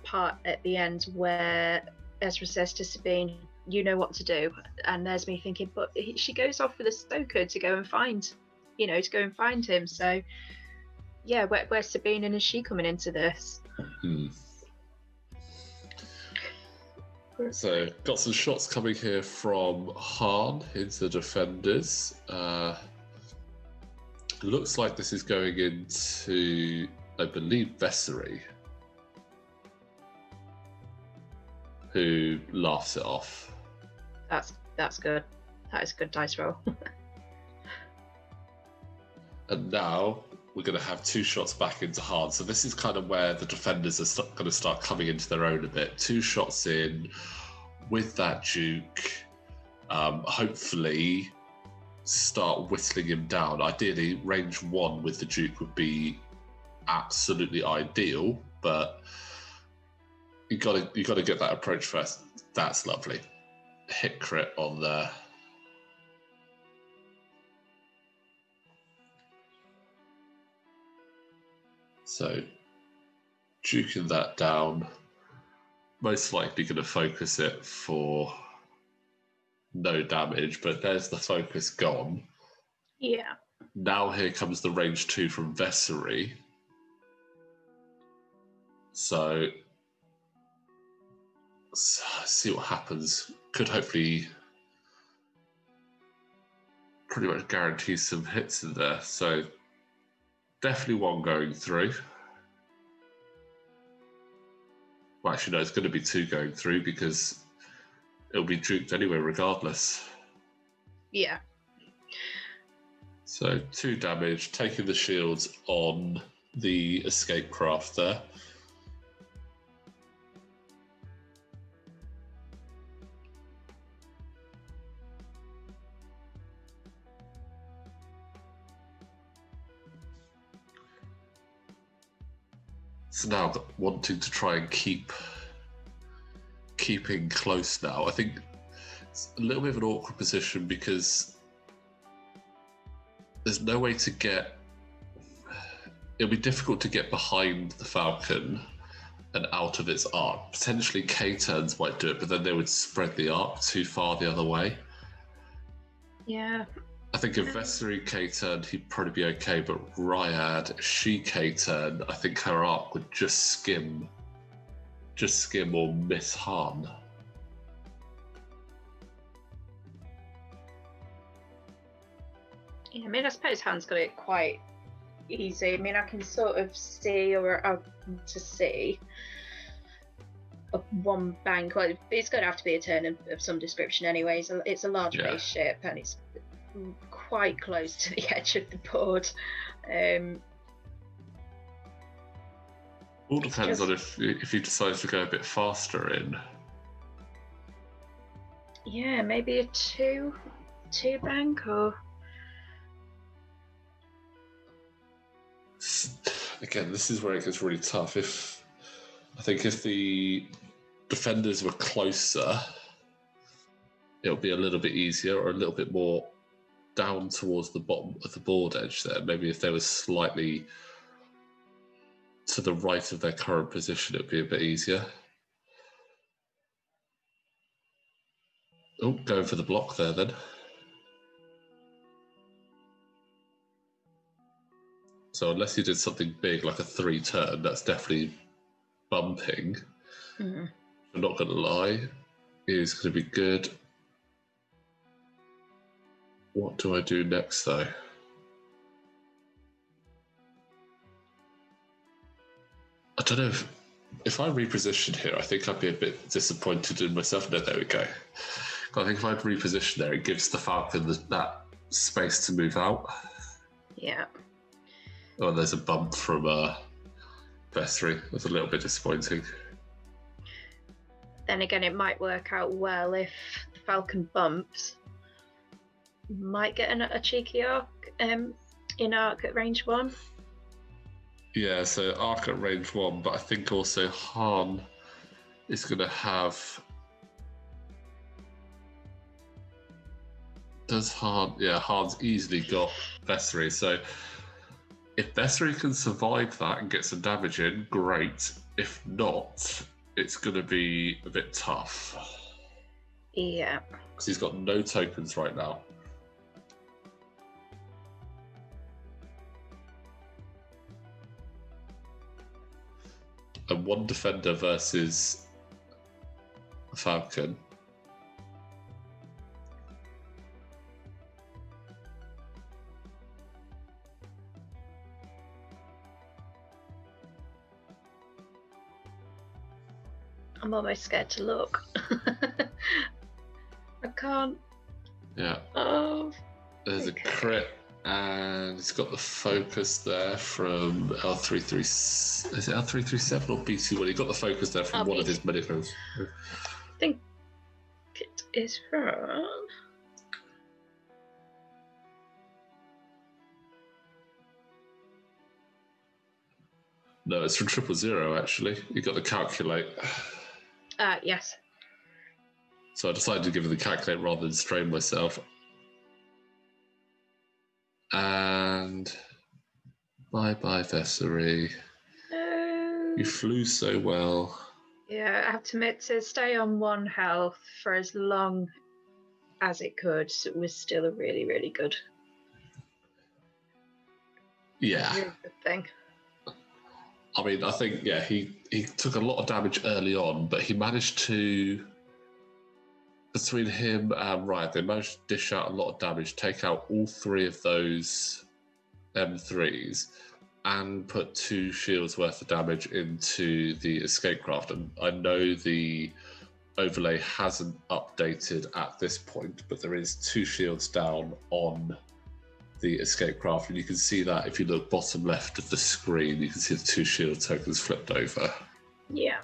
part at the end where Ezra says to Sabine, "You know what to do." And there's me thinking, but she goes off with Ahsoka to go and find him. So yeah, where's Sabine, and is she coming into this? So got some shots coming here from Han into Defenders. Looks like this is going into, I believe, Vessery, who laughs it off. That's good. That is a good dice roll. And now we're going to have two shots back into Han. So this is kind of where the Defenders are going to start coming into their own a bit. Two shots in with that Duke. Hopefully start whittling him down. Ideally, range 1 with the Duke would be absolutely ideal, but you got to get that approach first. That's lovely. Hit crit on there. So duking that down, most likely going to focus it for no damage, but there's the focus gone. Yeah. Now here comes the range 2 from Vessery. So see what happens. Could hopefully pretty much guarantee some hits in there. So definitely one going through. Well, actually, no, it's going to be 2 going through because it'll be duped anyway, regardless. Yeah. So 2 damage, taking the shields on the escape craft there. So now wanting to try and keeping close now. I think it's a little bit of an awkward position because there's no way to get... It'll be difficult to get behind the Falcon and out of its arc. Potentially K-turns might do it, but then they would spread the arc too far the other way. Yeah. I think if Vessery K-turned, he'd probably be okay, but Ryad, she K-turned, I think her arc would just skim or miss Han. Yeah, I mean, I suppose Han's got it quite easy. I mean, I can sort of see, or to see, one bank. Well, it's going to have to be a turn of some description anyway. So it's a large base ship, and it's quite close to the edge of the board. All depends on if he decides to go a bit faster in. Yeah, maybe a two bank or. Again, this is where it gets really tough. I think if the defenders were closer, it'll be a little bit easier, or a little bit more down towards the bottom of the board edge there. Maybe if they were slightly to the right of their current position, it'd be a bit easier. Oh, going for the block there then. So unless you did something big like a 3-turn, that's definitely bumping. Mm-hmm. I'm not going to lie. It is going to be good. What do I do next, though? I don't know if I reposition here, I think I'd be a bit disappointed in myself. No, there we go. I think if I'd reposition there, it gives the Falcon that space to move out. Yeah. Oh, there's a bump from Vessery. That's a little bit disappointing. Then again, it might work out well if the Falcon bumps. Might get a cheeky arc in arc at range 1. Yeah, so arc at range 1, but I think also Han is going to have... Does Han... Yeah, Han's easily got Vessery, so if Vessery can survive that and get some damage in, great. If not, it's going to be a bit tough. Yeah. Because he's got no tokens right now. And one defender versus a Falcon. I'm almost scared to look. I can't. Yeah. Oh. There's okay. A crit, and it's got the focus there from L33. Is it L337 or BT1? He got the focus there from one of his medicals. I think it is from. No, it's from 000 actually. You got the calculate. Yes. So I decided to give it the calculate rather than strain myself. And bye-bye, Vessery. No. You flew so well. Yeah, I have to admit, to stay on 1 health for as long as it could was still a really, really good. Yeah. Really good thing. I mean, I think, yeah, he took a lot of damage early on, but he managed to, between him and Riot, they managed to dish out a lot of damage, take out all 3 of those M3s, and put 2 shields worth of damage into the escape craft. And I know the overlay hasn't updated at this point, but there is 2 shields down on the escape craft, and you can see that if you look bottom left of the screen, you can see the 2 shield tokens flipped over. Yeah.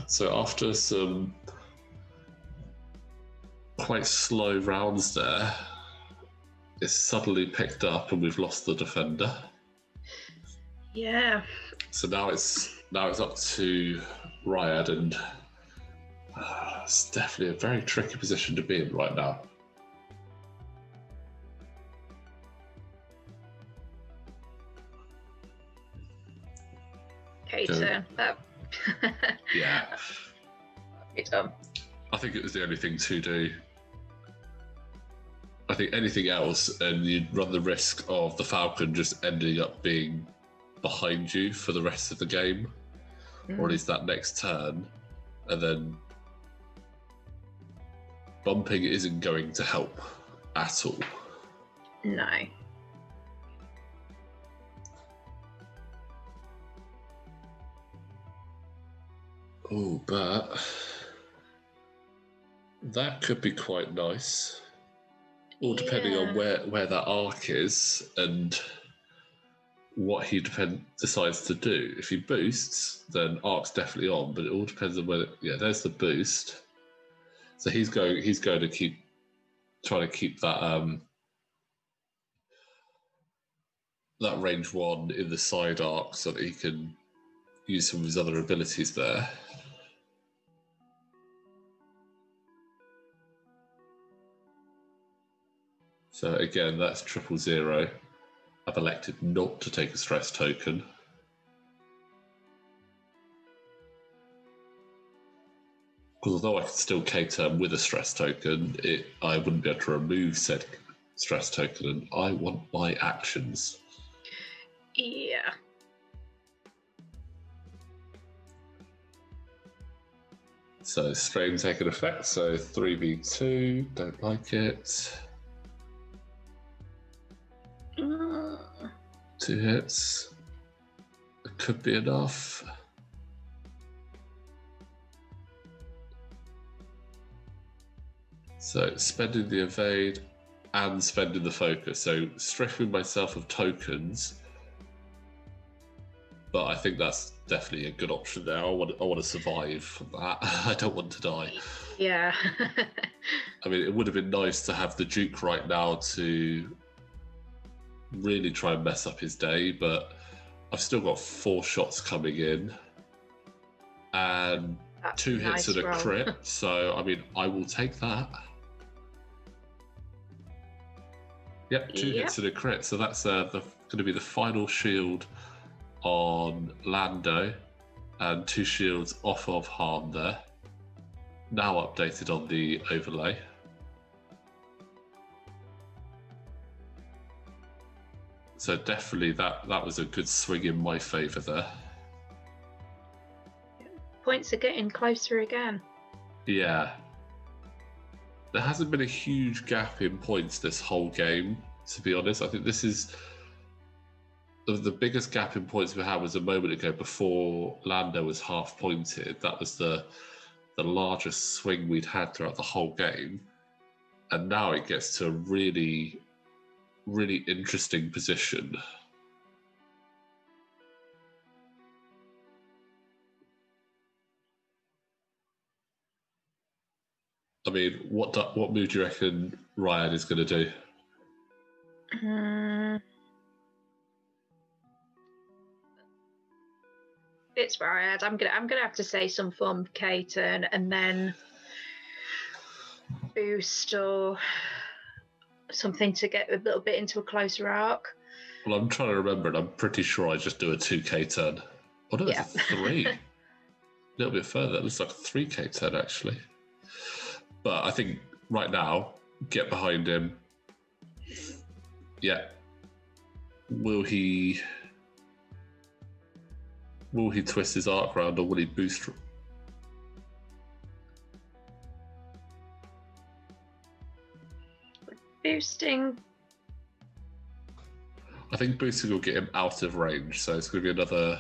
So after some quite slow rounds there, it's suddenly picked up and we've lost the defender. Yeah. So now it's up to Ryad, and it's definitely a very tricky position to be in right now. Okay, turn up. Yeah. It's done. I think it was the only thing to do. I think anything else, and you'd run the risk of the Falcon just ending up being behind you for the rest of the game, or at least that next turn, and then bumping isn't going to help at all. No. Oh, but that could be quite nice. all depending on Yeah. where that arc is and what he decides to do. If he boosts, then arc's definitely on, but it all depends on whether. Yeah, there's the boost. So he's going to trying to keep that that range 1 in the side arc so that he can use some of his other abilities there. So again, that's 000. I've elected not to take a stress token. Because although I could still K-turn with a stress token, I wouldn't be able to remove said stress token, and I want my actions. Yeah. So strain taken effect, so 3v2, don't like it. 2 hits. It could be enough. So spending the evade and spending the focus. So stripping myself of tokens. But I think that's definitely a good option there. I want to survive from that. I don't want to die. Yeah. I mean, it would have been nice to have the Duke right now to really try and mess up his day, but I've still got 4 shots coming in and That's 2 a hits nice and a roll. crit. So, I mean, I will take that. Yep, 2 hits and a crit. So that's going to be the final shield on Lando and 2 shields off of harm there. Now updated on the overlay. So definitely that was a good swing in my favour there. Points are getting closer again. Yeah. There hasn't been a huge gap in points this whole game, to be honest. I think this is the biggest gap in points we had was a moment ago before Lando was half pointed. That was the largest swing we'd had throughout the whole game. And now it gets to a really, really interesting position. I mean, what move do you reckon Ryan is going to do? It's Riot. I'm gonna have to say some form of K-turn and then boost or something to get a little bit into a closer arc. Well, I'm trying to remember, and I'm pretty sure I just do a 2k turn. Oh no, Yeah. it's a 3. A little bit further. It looks like a 3k turn, actually. But I think right now, get behind him. Yeah. Will he twist his arc round, or will he boost? Boosting. I think boosting will get him out of range, so it's going to be another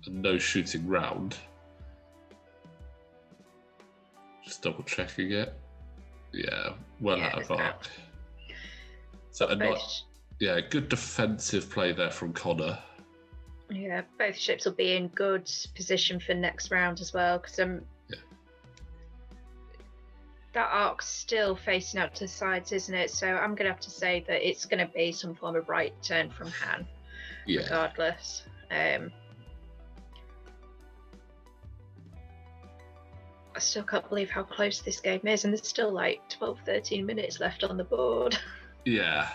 no shooting round. Just double checking it. Yeah, well out of arc. So good defensive play there from Conor. Yeah, both ships will be in good position for next round as well, because that arc's still facing out to the sides, isn't it? So I'm going to have to say that it's going to be some form of right turn from Han, regardless. I still can't believe how close this game is, and there's still like 12, 13 minutes left on the board. Yeah.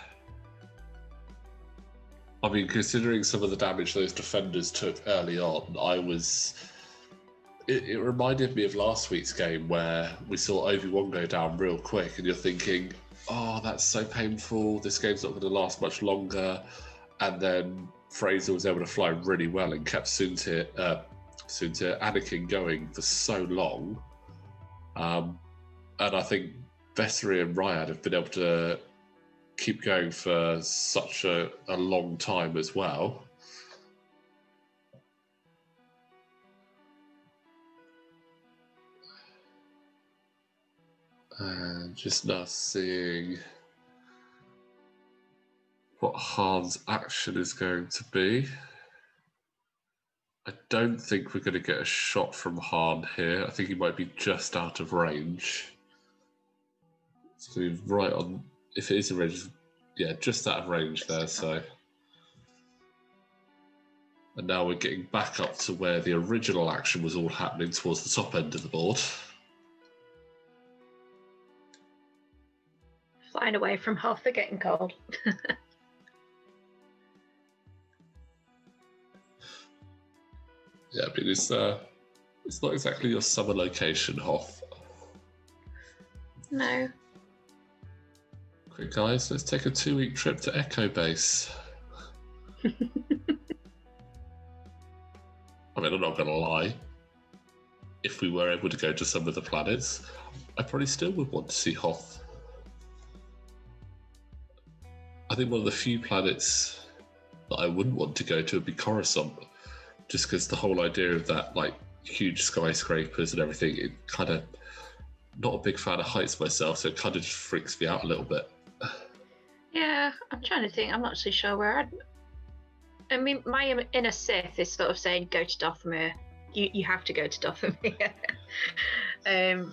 I mean, considering some of the damage those defenders took early on, it reminded me of last week's game where we saw Obi-Wan go down real quick, and you're thinking, oh, that's so painful, this game's not going to last much longer. And then Fraser was able to fly really well and kept Anakin going for so long. And I think Vessery and Ryad have been able to keep going for such a long time as well. And just now seeing what Han's action is going to be. I don't think we're going to get a shot from Han here. I think he might be just out of range. So he's right on, if it is in range, yeah, just out of range there, so. And now we're getting back up to where the original action was all happening towards the top end of the board. Flying away from Hoth, they're getting cold. Yeah, but it's not exactly your summer location, Hoth. No. Quick, guys, let's take a 2-week trip to Echo Base. I mean, I'm not going to lie. If we were able to go to some of the planets, I probably still would want to see Hoth. I think one of the few planets that I wouldn't want to go to would be Coruscant, just because the whole idea of that, like, huge skyscrapers and everything, it kind of, not a big fan of heights myself, so it kind of just freaks me out a little bit. Yeah, I'm trying to think. I'm not so sure where I mean, my inner Sith is sort of saying, go to Dathomir. You have to go to Dathomir. I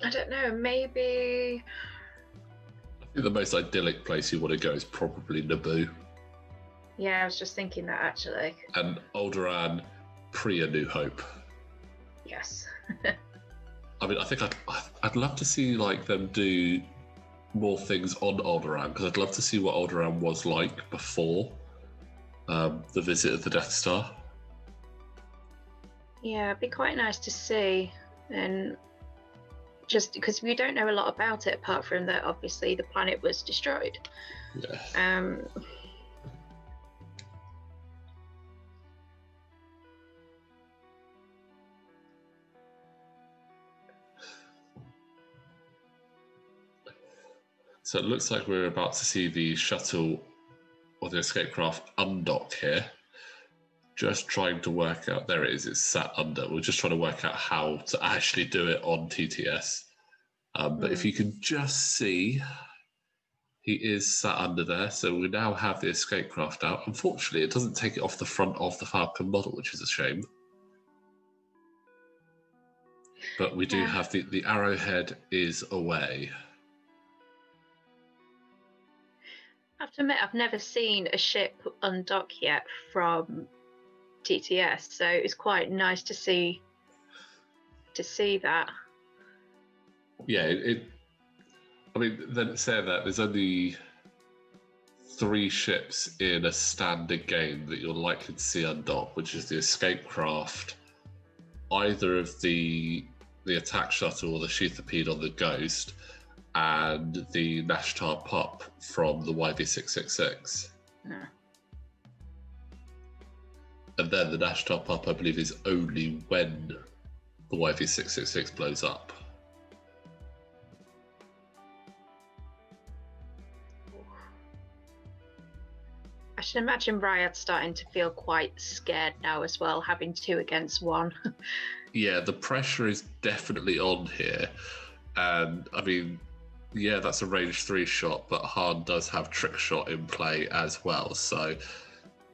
don't know, maybe... I think the most idyllic place you want to go is probably Naboo. Yeah, I was just thinking that, actually. And Alderaan pre A New Hope. Yes. I mean, I think I'd love to see, like, them do more things on Alderaan, because I'd love to see what Alderaan was like before the visit of the Death Star. Yeah, it'd be quite nice to see, and just because we don't know a lot about it, apart from that, obviously the planet was destroyed. Yeah. So it looks like we're about to see the shuttle or the escape craft undock here. Just trying to work out, there it is, it's sat under. We're just trying to work out how to actually do it on TTS. But if you can just see, he is sat under there. So we now have the escape craft out. Unfortunately, it doesn't take it off the front of the Falcon model, which is a shame. But we do have the arrowhead is away. I have to admit, I've never seen a ship undock yet from TTS, so it's quite nice to see that. Yeah, I mean, then say that there's only 3 ships in a standard game that you're likely to see undock, which is the escape craft, either of the attack shuttle or the sheathopede on the Ghost, and the Nashtar Pup from the YV666. Yeah. And then the Nashtar Pup, I believe, is only when the YV666 blows up. I should imagine Ryad's starting to feel quite scared now as well, having 2 against 1. Yeah, the pressure is definitely on here. And, I mean, yeah, that's a range 3 shot, but Han does have trick shot in play as well. So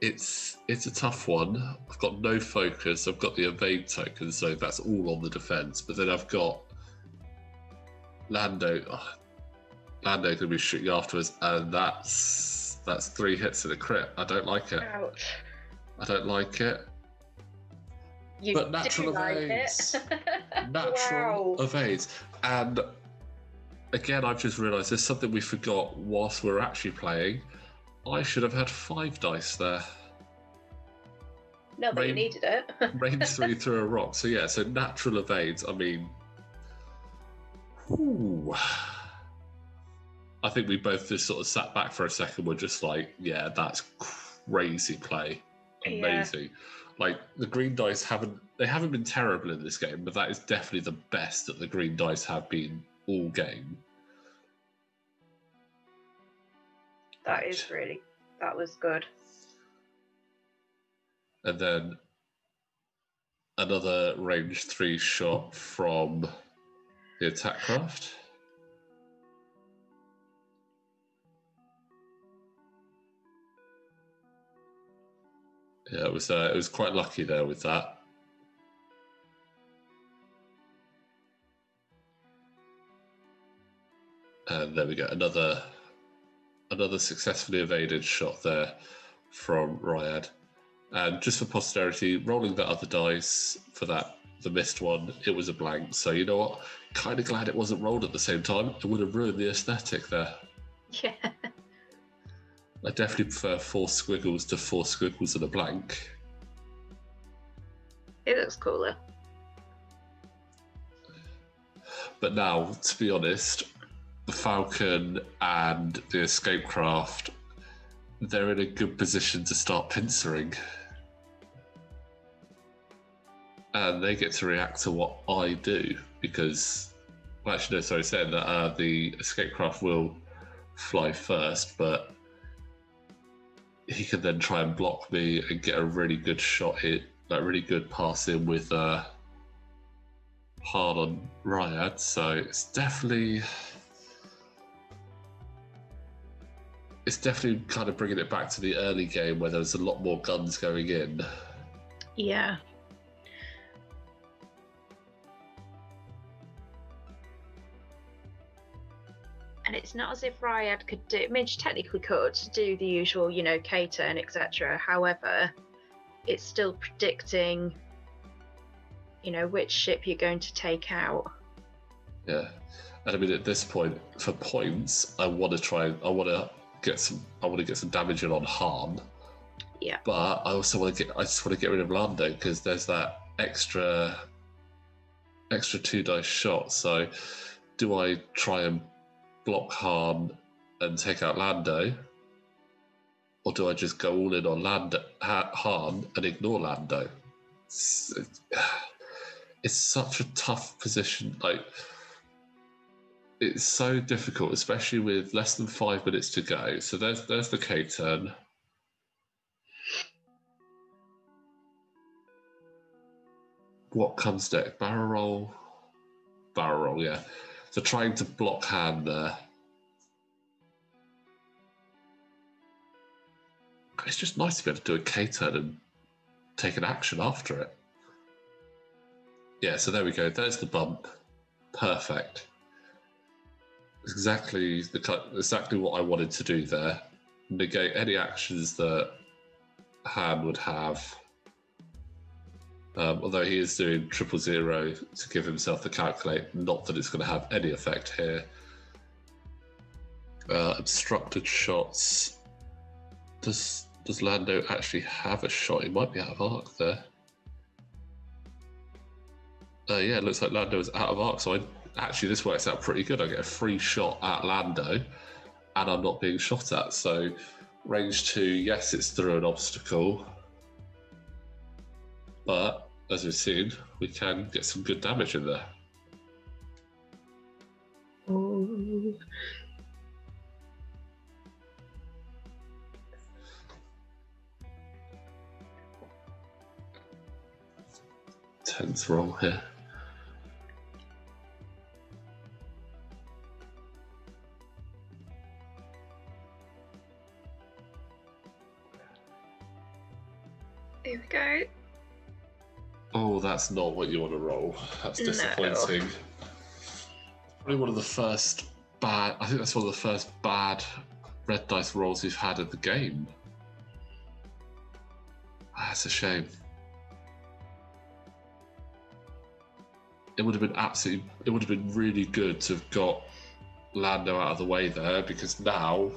it's a tough one. I've got no focus. I've got the evade token, so that's all on the defense. But then I've got Lando. Lando going to be shooting afterwards, and that's 3 hits and a crit. I don't like it. Ouch. I don't like it. But natural evades. Natural evades. And again, I've just realised there's something we forgot whilst we're actually playing. I should have had 5 dice there. Not that you needed it. Range 3 through a rock. So yeah, so natural evades, I mean... Ooh. I think we both just sort of sat back for a second. We're just like, yeah, that's crazy play. Amazing. Yeah. Like, the green dice haven't been terrible in this game, but that is definitely the best that the green dice have been all game. That was good. And then another range 3 shot from the attack craft. Yeah, it was quite lucky there with that. And there we go, another successfully evaded shot there from Ryad. And just for posterity, rolling that other dice for the missed one, it was a blank. So you know what? Kind of glad it wasn't rolled at the same time. It would have ruined the aesthetic there. Yeah. I definitely prefer 4 squiggles to 4 squiggles and a blank. It looks cooler. But now, to be honest, the Falcon and the Escape Craft, they're in a good position to start pincering. And they get to react to what I do because, well, actually, no, sorry, saying that the Escape Craft will fly first, but he can then try and block me and get a really good shot in, like really good pass in with hard on Ryad. So it's definitely kind of bringing it back to the early game where there's a lot more guns going in. Yeah. And it's not as if Ryad could do, I mean, she technically could do the usual, K-turn, etc. However, it's still predicting, which ship you're going to take out. Yeah. And I mean, at this point, for points, I want to get some damage in on Han. Yeah. But I just want to get rid of Lando because there's that extra 2 dice shot. So do I try and block Han and take out Lando, or do I just go all in on Han and ignore Lando? It's such a tough position. Like, it's so difficult, especially with less than 5 minutes to go. So there's the K turn. What comes next? Barrel roll, yeah. So trying to block Han there. It's just nice to be able to do a K-turn and take an action after it. Yeah, so there we go. There's the bump. Perfect. Exactly what I wanted to do there. Negate any actions that Han would have. Although he is doing 000 to give himself the calculate, not that it's going to have any effect here. Obstructed shots. Does Lando actually have a shot? He might be out of arc there. Yeah, it looks like Lando is out of arc, so this works out pretty good. I get a free shot at Lando, and I'm not being shot at. So range 2, yes, it's through an obstacle, but as we've seen, we can get some good damage in there. Ooh. Tense roll here. Here we go. Oh, that's not what you want to roll. That's disappointing. No. Probably one of the first bad. I think that's one of the first bad red dice rolls we've had in the game. That's a shame. It would have been really good to have got Lando out of the way there, because now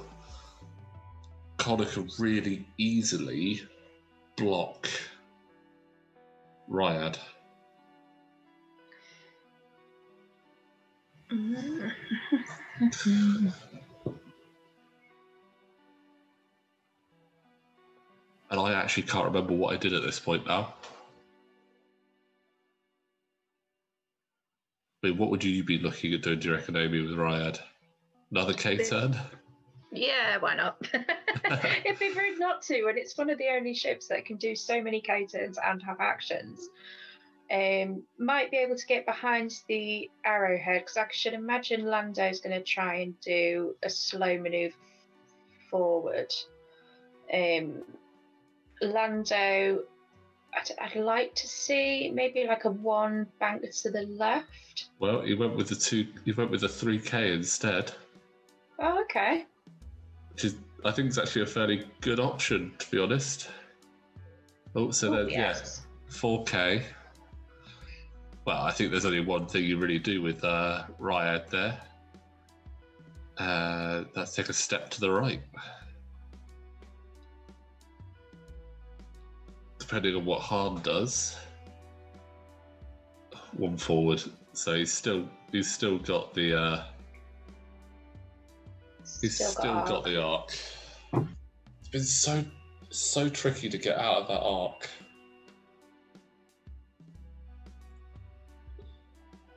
Conor can really easily block Ryad. And I actually can't remember what I did at this point now. I mean, what would you be looking at doing, do you reckon, Amy, with Ryad? Another K-turn? Yeah, why not? It'd be rude not to, and it's one of the only ships that can do so many K-turns and have actions. Might be able to get behind the arrowhead, because I should imagine Lando's going to try and do a slow manoeuvre forward. Lando, I'd like to see maybe like a 1 bank to the left. Well, you went with the 3K instead. Oh, okay. Which is, I think, is actually a fairly good option, to be honest. Oh, so then, yes. Yeah, 4K. Well, I think there's only one thing you really do with Riad there. Let's take a step to the right. Depending on what Hahn does. 1 forward. So he's still got the got the arc. It's been so tricky to get out of that arc.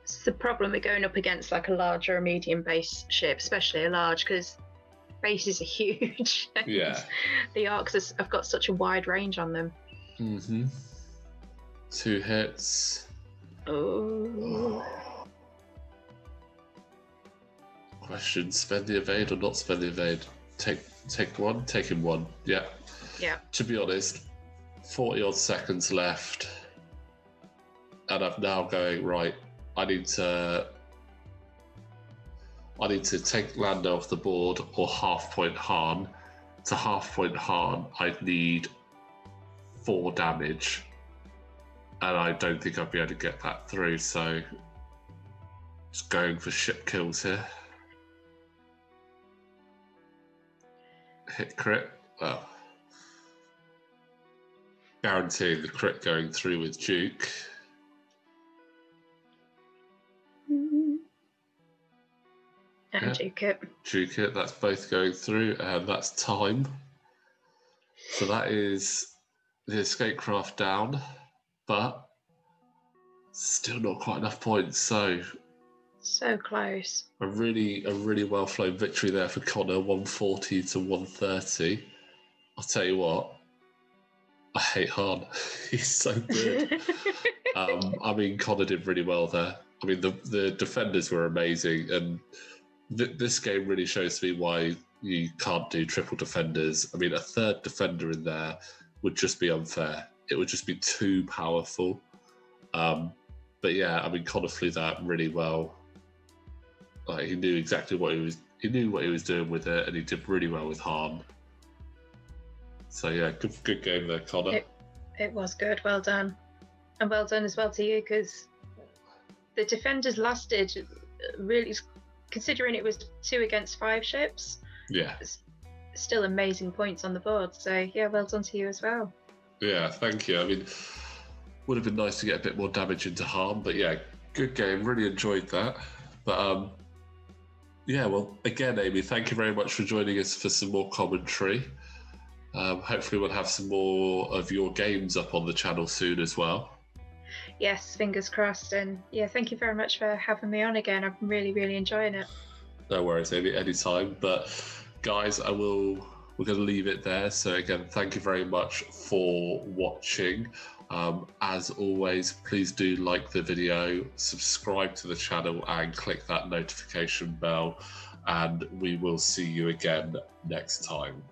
It's the problem with going up against like a large or a medium base ship, especially a large, because bases are huge. Yeah. The arcs have got such a wide range on them. 2 hits. Oh. Question: spend the evade or not spend the evade? Take one. Take him 1. Yeah. Yeah. To be honest, 40 odd seconds left, and I'm now going right. I need to take Lando off the board or half-point Hahn. To half-point Hahn, I'd need 4 damage, and I don't think I'd be able to get that through, so just going for ship kills here. Hit crit. Well, guaranteeing the crit going through with Duke. And Duke it. Duke it, that's both going through, and that's time. So that is the escape craft down, but still not quite enough points. So close. A really well flown victory there for Conor, 140 to 130. I'll tell you what, I hate Hahn. He's so good. I mean, Conor did really well there. I mean, the defenders were amazing, and this game really shows me why you can't do triple defenders. I mean, a 3rd defender in there would just be unfair. It would just be too powerful. But yeah, I mean, Conor flew that really well. Like, he knew exactly what he knew what he was doing with it, and he did really well with Hahn. So yeah, good game there, Conor. It was good. Well done, and well done as well to you, because the defenders lasted really. Considering it was 2 against 5 ships, yeah, still amazing points on the board. So yeah, well done to you as well. Yeah, thank you. I mean, would have been nice to get a bit more damage into Hahn, but yeah, good game. Really enjoyed that. But yeah, well, again, Amy, thank you very much for joining us for some more commentary. Hopefully we'll have some more of your games up on the channel soon as well. Yes, fingers crossed. And yeah, thank you very much for having me on again. I'm really enjoying it. No worries, Amy, anytime. But guys, we're going to leave it there. So again, thank you very much for watching. As always, please do like the video, subscribe to the channel, and click that notification bell. And we will see you again next time.